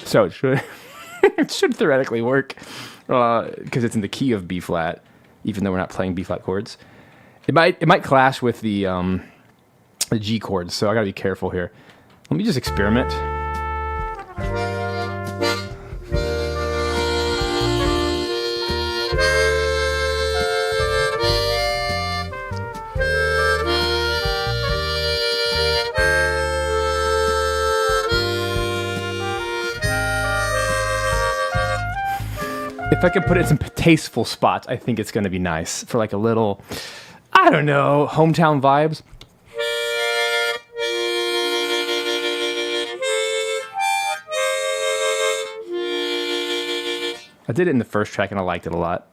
So it should it should theoretically work because it's in the key of B flat, even though we're not playing B flat chords. It might clash with the G chords, so I gotta be careful here. Let me just experiment. If I can put it in some tasteful spots, I think it's going to be nice for like a little, I don't know, hometown vibes. I did it in the first track and I liked it a lot.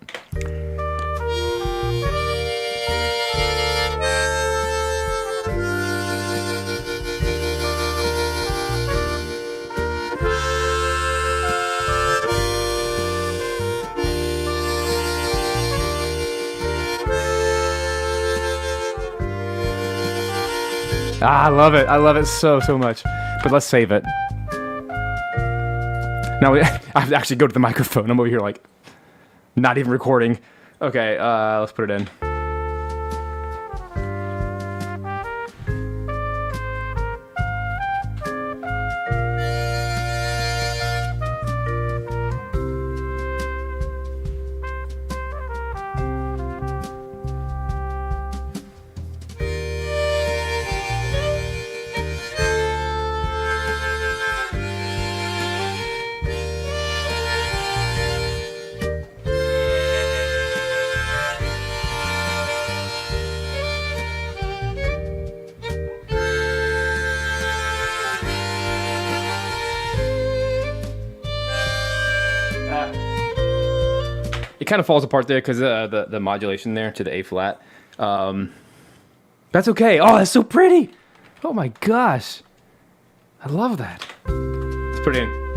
Ah, I love it. I love it so much. But let's save it. Now I have to actually go to the microphone. I'm over here like not even recording. Okay, let's put it in. It kind of falls apart there because the modulation there to the A flat. That's okay. Oh, that's so pretty. Oh my gosh. I love that. Let's put it in.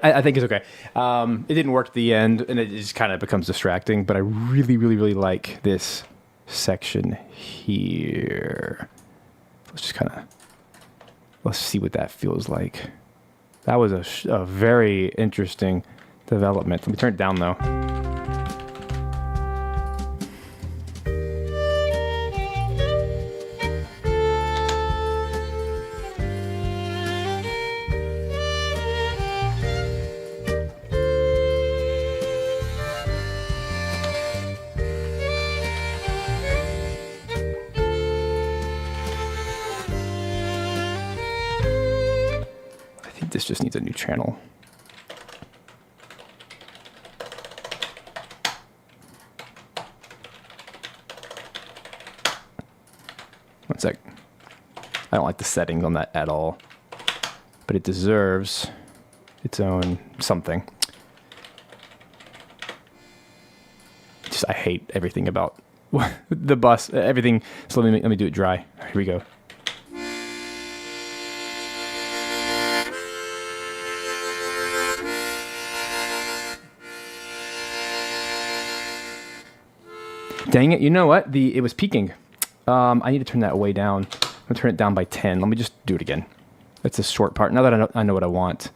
I think it's okay. It didn't work at the end, and it just kind of becomes distracting, but I really like this section here. Let's just kind of, let's see what that feels like. That was a very interesting development. Let me turn it down, though. This just needs a new channel. One sec. I don't like the settings on that at all, but it deserves its own something. Just, I hate everything about the bus, everything. So let me do it dry. Here we go. Dang it, you know what? It was peaking. I need to turn that way down. I'm going to turn it down by 10. Let me just do it again. It's a short part. Now that I know what I want.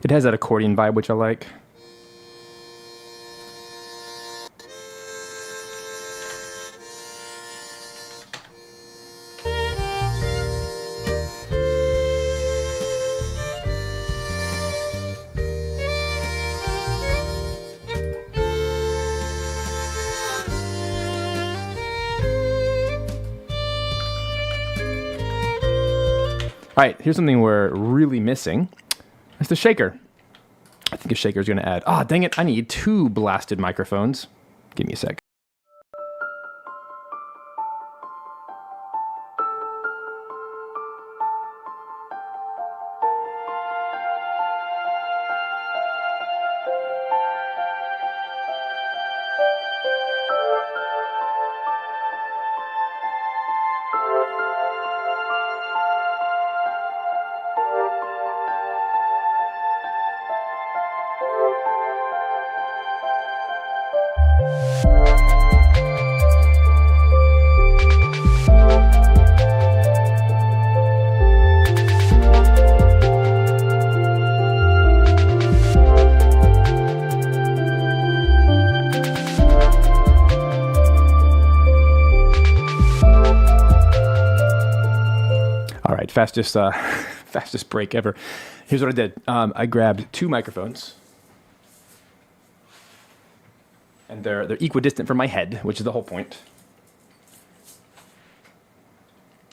It has that accordion vibe, which I like. All right, here's something we're really missing. It's the shaker. I think a shaker is going to add. Ah, dang it, I need 2 blasted microphones. Give me a sec. All right, fastest break ever. Here's what I did. I grabbed 2 microphones, and they're equidistant from my head, which is the whole point.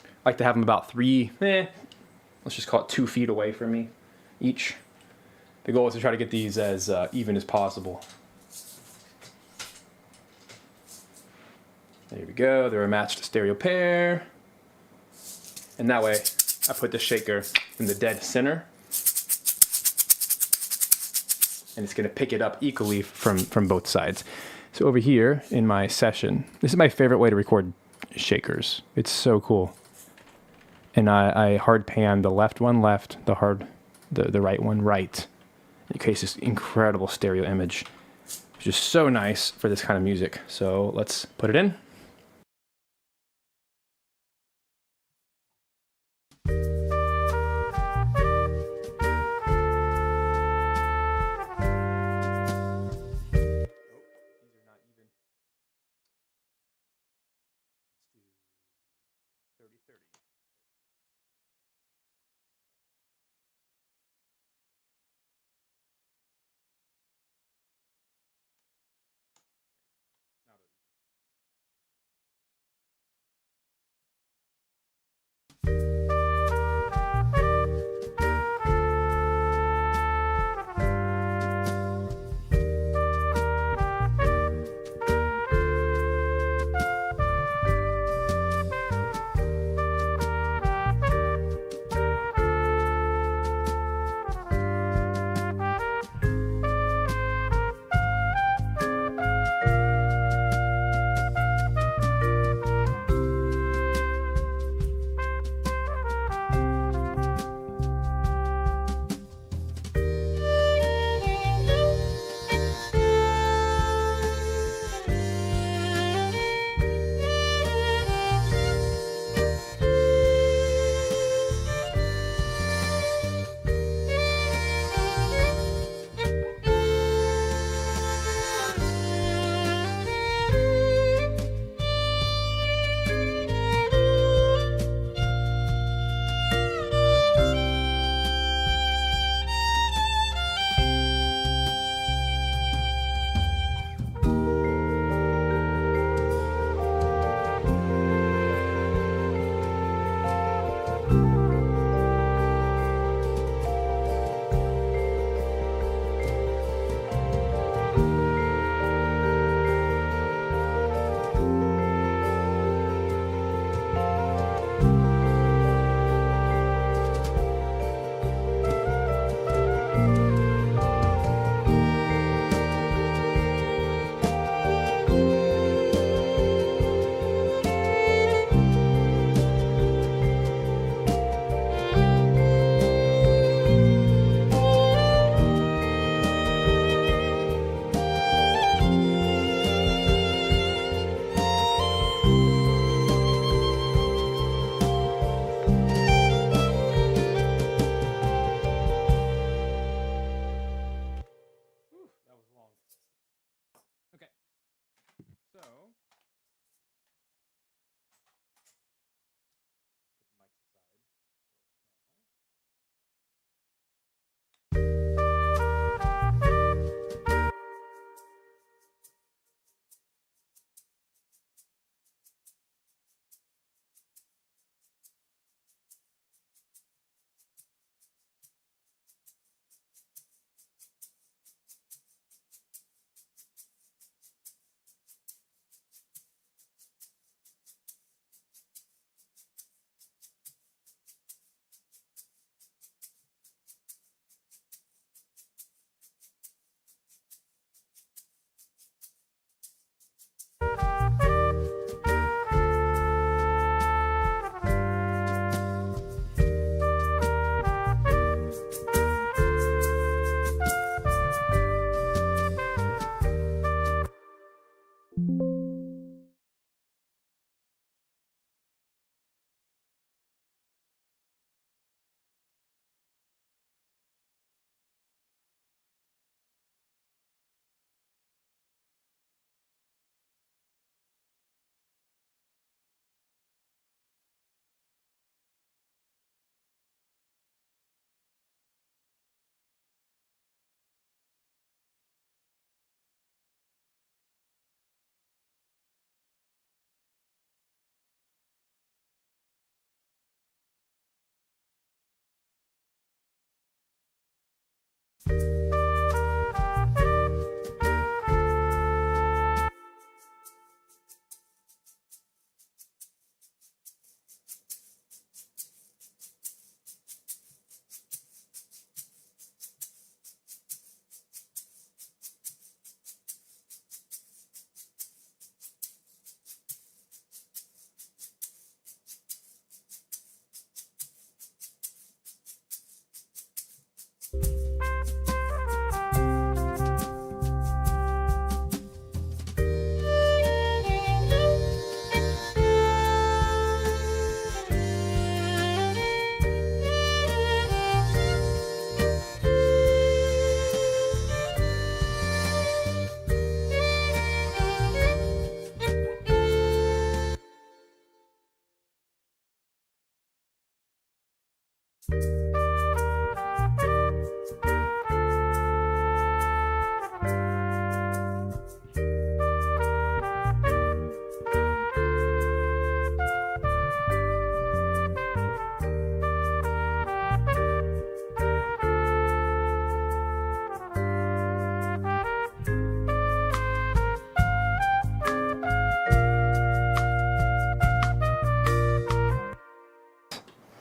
I like to have them about 3, let's just call it 2 feet away from me each. The goal is to try to get these as even as possible. There we go. They're a matched stereo pair. And that way, I put the shaker in the dead center. And it's going to pick it up equally from both sides. So over here in my session, this is my favorite way to record shakers. It's so cool. And I hard pan the left one left, the right one right. It creates this incredible stereo image, which is so nice for this kind of music. So let's put it in.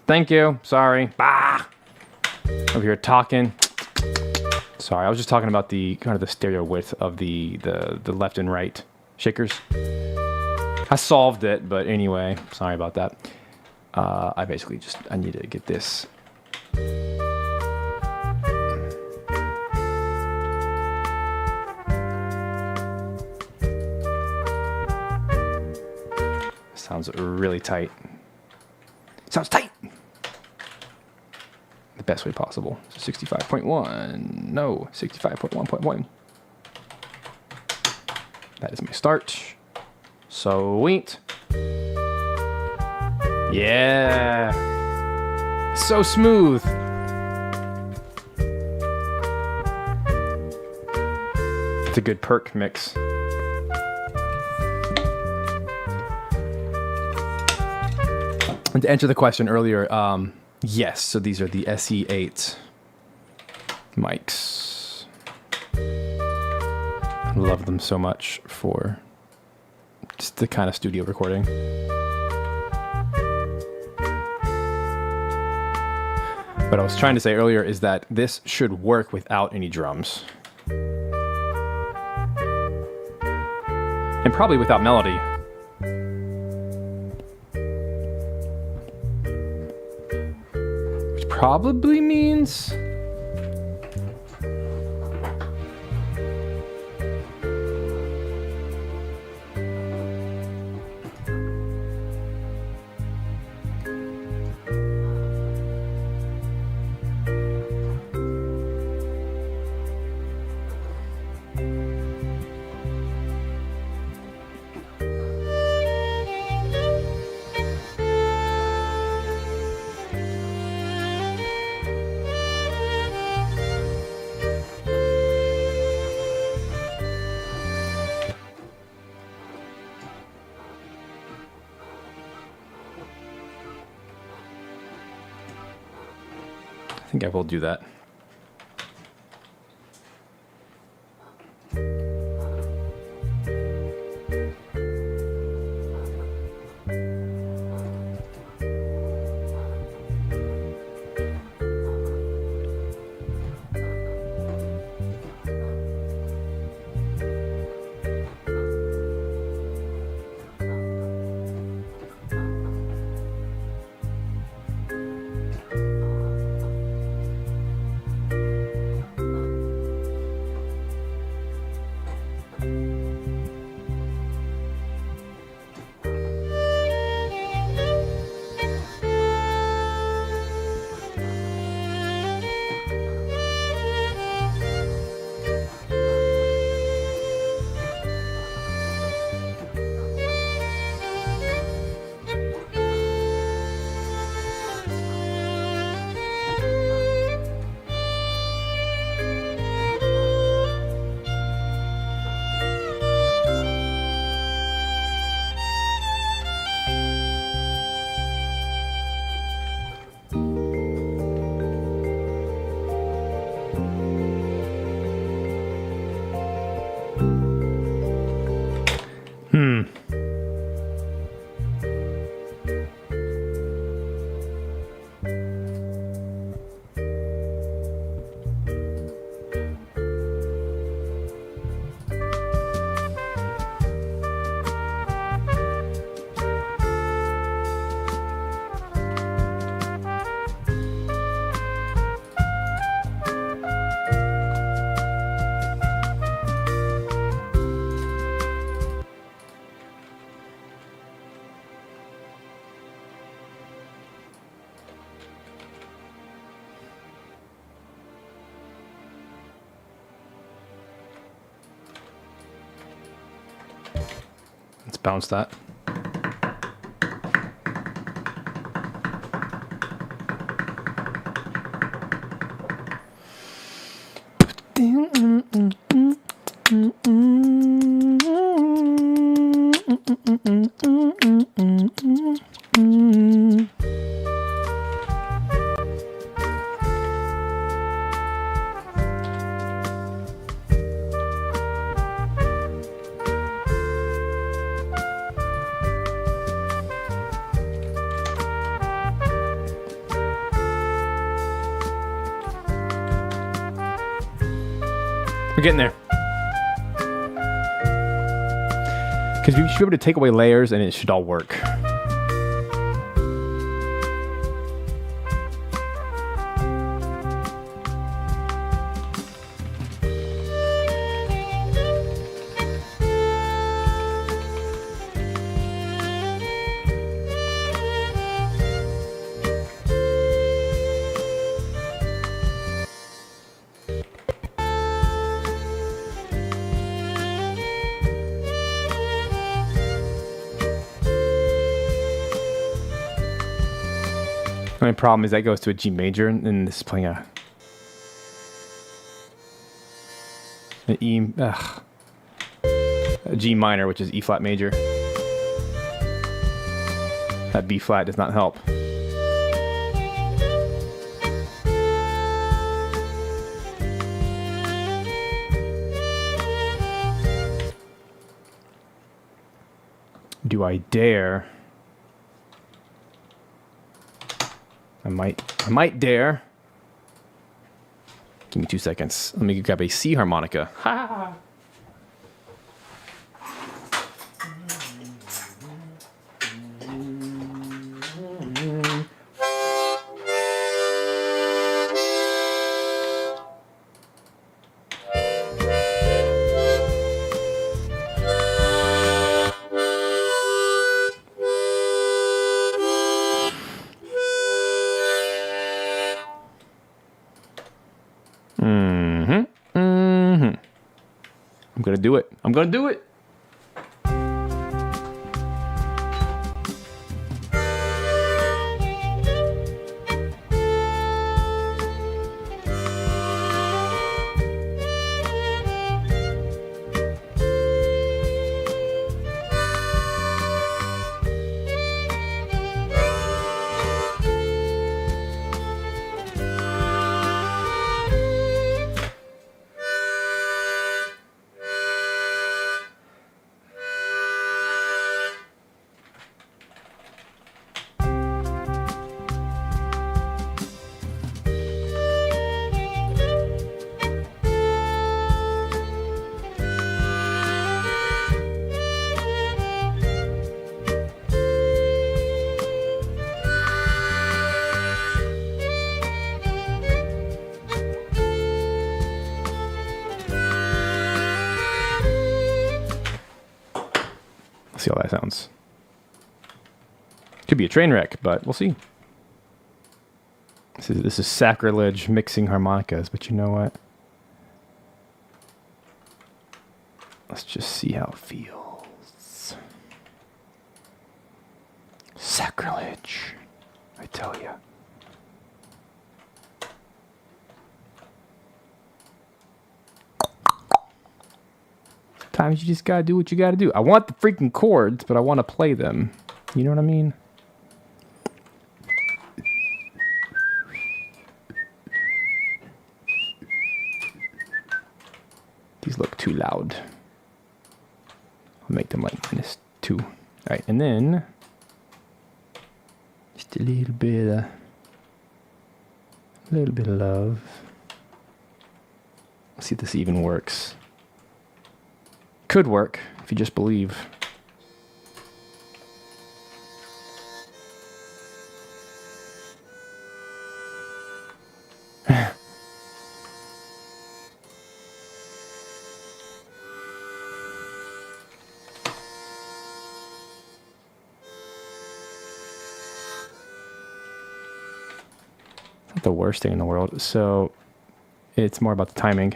Thank you. Sorry. Bah! Over here talking. Sorry, I was just talking about the kind of the stereo width of the left and right shakers. I solved it, but anyway, sorry about that. I basically I need to get this. Sounds really tight. Sounds tight! The best way possible. So 65.1. No, 65.1.1. That is my start. Sweet. Yeah. So smooth. It's a good perk mix. And to answer the question earlier, yes, so these are the SE8 mics. I love them so much for just the kind of studio recording. What I was trying to say earlier is that this should work without any drums. And probably without melody. Which probably means... I think I will do that. bounce that. We're getting there. Because we should be able to take away layers and it should all work. The only problem is that goes to a G major, and this is playing an a G minor, which is E flat major. That B flat does not help. Do I dare? I might dare. Give me 2 seconds. Let me grab a C harmonica. Ha! I'm gonna do it. I'm gonna do it. See how that sounds. Could be a train wreck, but we'll see. This is sacrilege mixing harmonicas, but you know what? Let's just see how it feels. Sacrilege, I tell you. Sometimes you just gotta do what you gotta do. I want the freaking chords, but I want to play them. You know what I mean? These look too loud. I'll make them like -2. All right, and then just a little bit of love. Let's see if this even works. Could work if you just believe. Not the worst thing in the world, so it's more about the timing.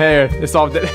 Hey, it solved it.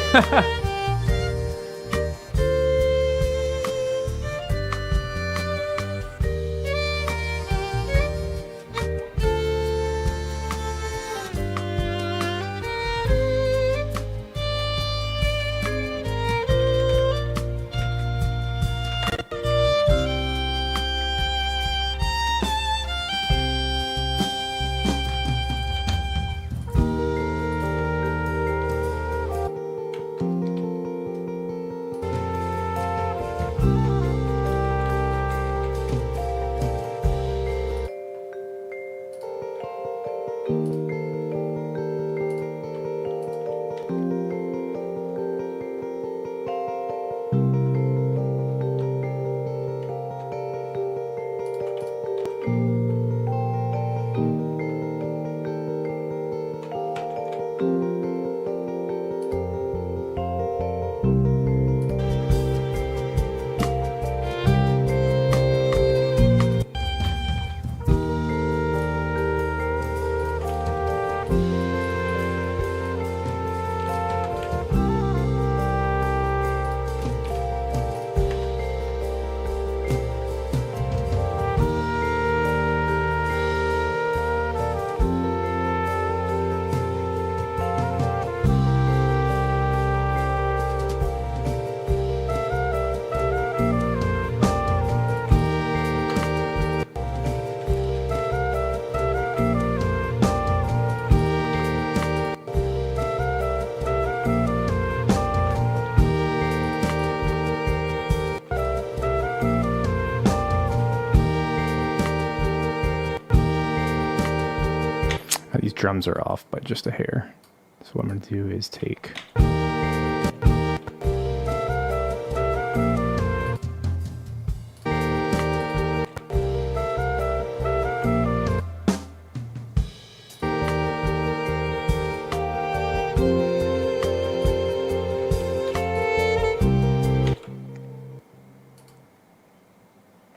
These drums are off by just a hair. So what I'm going to do is take...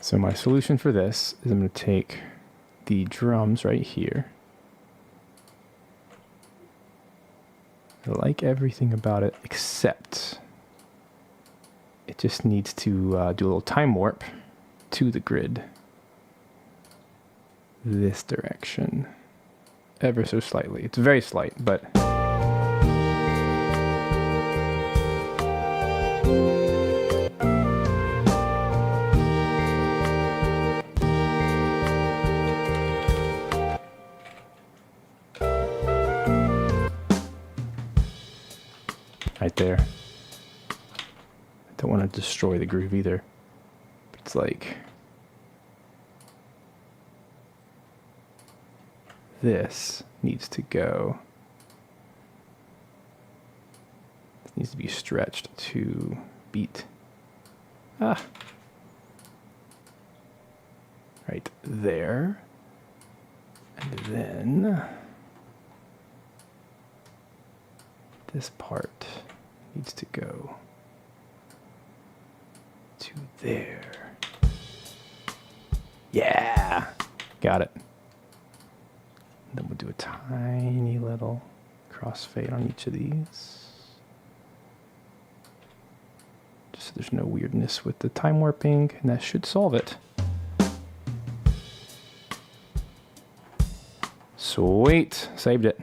So my solution for this is I'm going to take the drums right here. I like everything about it except it just needs to do a little time warp to the grid this direction ever so slightly. It's very slight, but right there. I don't want to destroy the groove either. But it's like this needs to go. This needs to be stretched to beat. Right there. And then this part needs to go to there. Yeah, got it. Then we'll do a tiny little crossfade on each of these. Just so there's no weirdness with the time warping, and that should solve it. Sweet, saved it.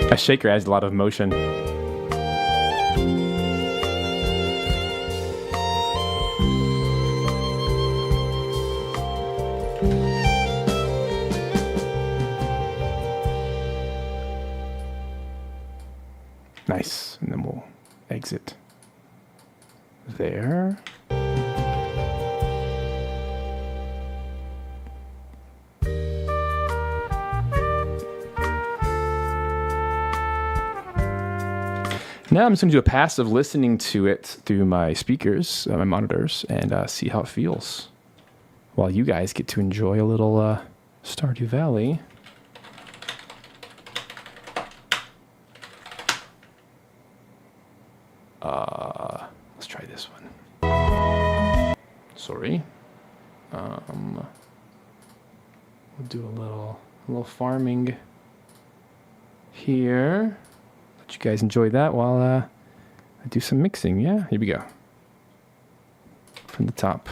A shaker adds a lot of motion. Nice, and then we'll exit there. Now I'm just going to do a passive listening to it through my speakers, my monitors, and see how it feels. While you guys get to enjoy a little Stardew Valley Let's try this one. Sorry. We'll do a little farming here. Let you guys enjoy that while I do some mixing. Yeah, here we go. From the top.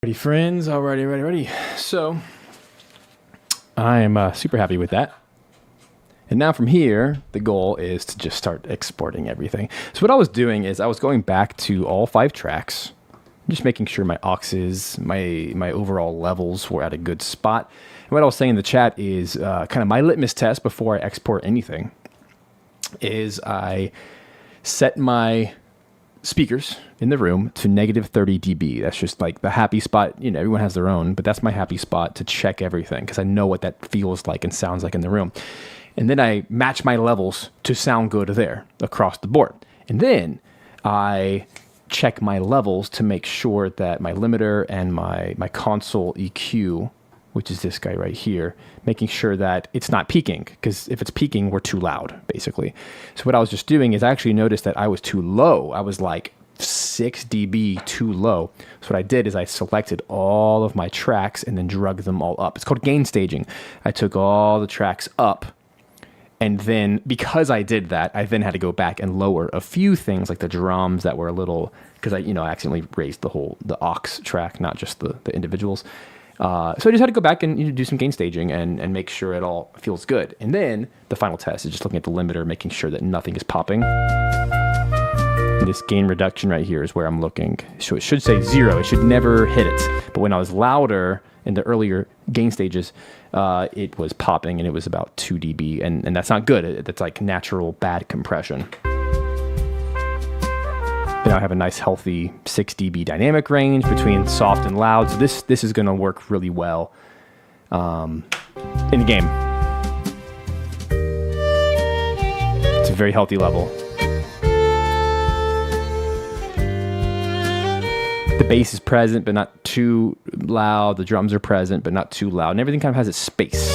Ready, friends? Alrighty, ready. So I am super happy with that. And now from here, the goal is to just start exporting everything. So what I was doing is I was going back to all 5 tracks, just making sure my auxes, my overall levels were at a good spot. And what I was saying in the chat is kind of my litmus test before I export anything is I set my speakers in the room to negative 30 dB. That's just like the happy spot. You know, everyone has their own, but that's my happy spot to check everything because I know what that feels like and sounds like in the room. And then I match my levels to sound good there across the board. And then I check my levels to make sure that my limiter and my console EQ, which is this guy right here, making sure that it's not peaking, because if it's peaking, we're too loud, basically. So what I was just doing is I actually noticed that I was too low. I was like 6 dB too low. So what I did is I selected all of my tracks and then drug them all up. It's called gain staging. I took all the tracks up, and then because I did that, I then had to go back and lower a few things like the drums that were a little, because I accidentally raised the aux track, not just the individuals. So I just had to go back and do some gain staging and make sure it all feels good. And then the final test is just looking at the limiter, making sure that nothing is popping. And this gain reduction right here is where I'm looking. So it should say 0. It should never hit it. But when I was louder in the earlier gain stages, it was popping and it was about 2 dB. And that's not good. That's like natural bad compression. Now I have a nice healthy 6 dB dynamic range between soft and loud. So this is going to work really well in the game. It's a very healthy level. The bass is present, but not too loud. The drums are present, but not too loud. And everything kind of has its space.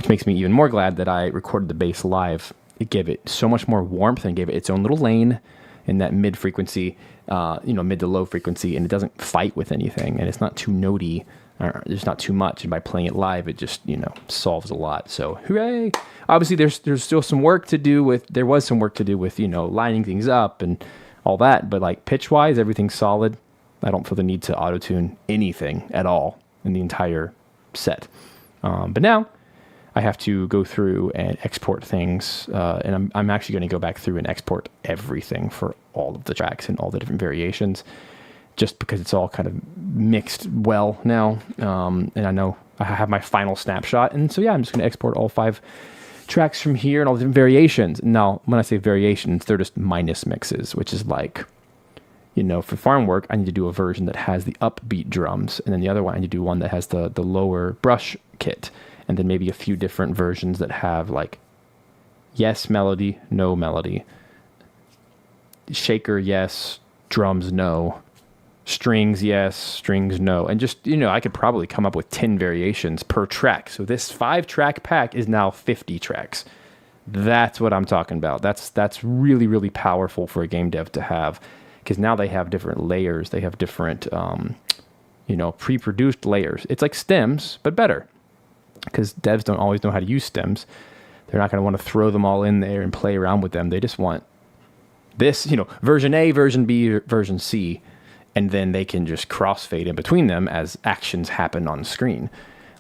Makes me even more glad that I recorded the bass live. It gave it so much more warmth and gave it its own little lane in that mid frequency, mid to low frequency, and it doesn't fight with anything, and it's not too notey, or there's not too much, and by playing it live, it just, solves a lot. So hooray! Obviously, there's still some work to do with, lining things up and all that, but like pitch-wise, everything's solid. I don't feel the need to auto-tune anything at all in the entire set. But now, I have to go through and export things, and I'm actually going to go back through and export everything for all of the tracks and all the different variations, just because it's all kind of mixed well now, and I know I have my final snapshot, and so yeah, I'm just going to export all 5 tracks from here and all the different variations. Now, when I say variations, they're just minus mixes, which is like, for farm work, I need to do a version that has the upbeat drums, and then the other one, I need to do one that has the lower brush kit. And then maybe a few different versions that have like, yes, melody, no melody. Shaker, yes, drums, no. Strings, yes, strings, no. And just, I could probably come up with 10 variations per track. So this 5-track pack is now 50 tracks. That's what I'm talking about. That's really, really powerful for a game dev to have, because now they have different layers. They have different, pre-produced layers. It's like stems, but better. Because devs don't always know how to use stems. They're not going to want to throw them all in there and play around with them. They just want this, version A, version B, version C, and then they can just crossfade in between them as actions happen on screen.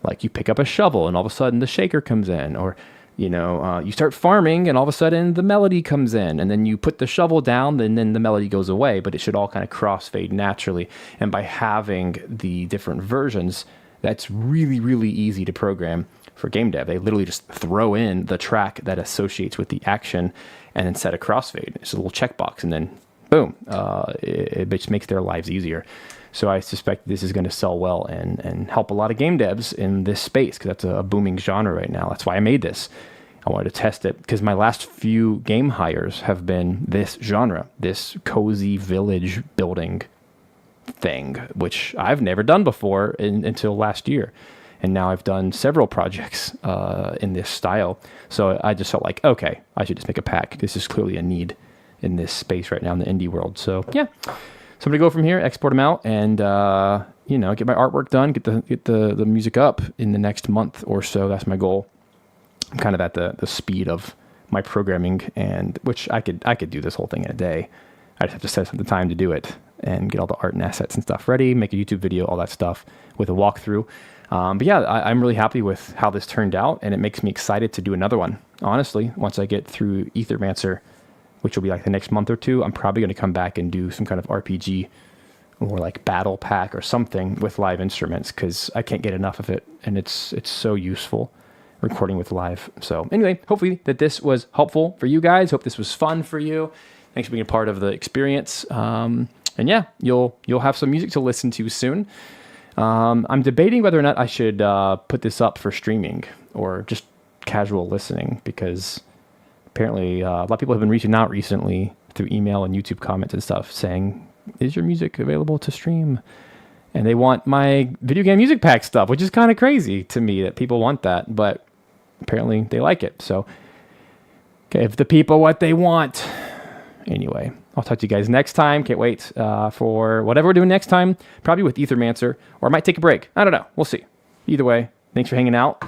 Like you pick up a shovel and all of a sudden the shaker comes in, or you start farming and all of a sudden the melody comes in, and then you put the shovel down and then the melody goes away, but it should all kind of crossfade naturally. And by having the different versions, that's really, really easy to program for game dev. They literally just throw in the track that associates with the action and then set a crossfade. It's a little checkbox, and then boom, it just makes their lives easier. So I suspect this is going to sell well and help a lot of game devs in this space, because that's a booming genre right now. That's why I made this. I wanted to test it because my last few game hires have been this genre, this cozy village building thing, which I've never done before until last year. And now I've done several projects in this style. So I just felt like, okay, I should just make a pack. This is clearly a need in this space right now in the indie world. So yeah, so I'm gonna go from here, export them out, and get my artwork done, get the music up in the next month or so. That's my goal. I'm kind of at the speed of my programming, and which I could do this whole thing in a day. I just have to set some time to do it and get all the art and assets and stuff ready, make a YouTube video, all that stuff with a walkthrough. But yeah, I'm really happy with how this turned out, and it makes me excited to do another one. Honestly, once I get through Ethermancer, which will be like the next month or two, I'm probably going to come back and do some kind of RPG or like battle pack or something with live instruments, because I can't get enough of it, and it's so useful recording with live. So anyway, hopefully that this was helpful for you guys. Hope this was fun for you. Thanks for being a part of the experience. And yeah, you'll have some music to listen to soon. I'm debating whether or not I should put this up for streaming or just casual listening, because apparently a lot of people have been reaching out recently through email and YouTube comments and stuff saying, is your music available to stream? And they want my video game music pack stuff, which is kind of crazy to me that people want that, but apparently they like it. So give the people what they want. Anyway, I'll talk to you guys next time. Can't wait for whatever we're doing next time, probably with Ethermancer, or I might take a break. I don't know. We'll see. Either way, thanks for hanging out.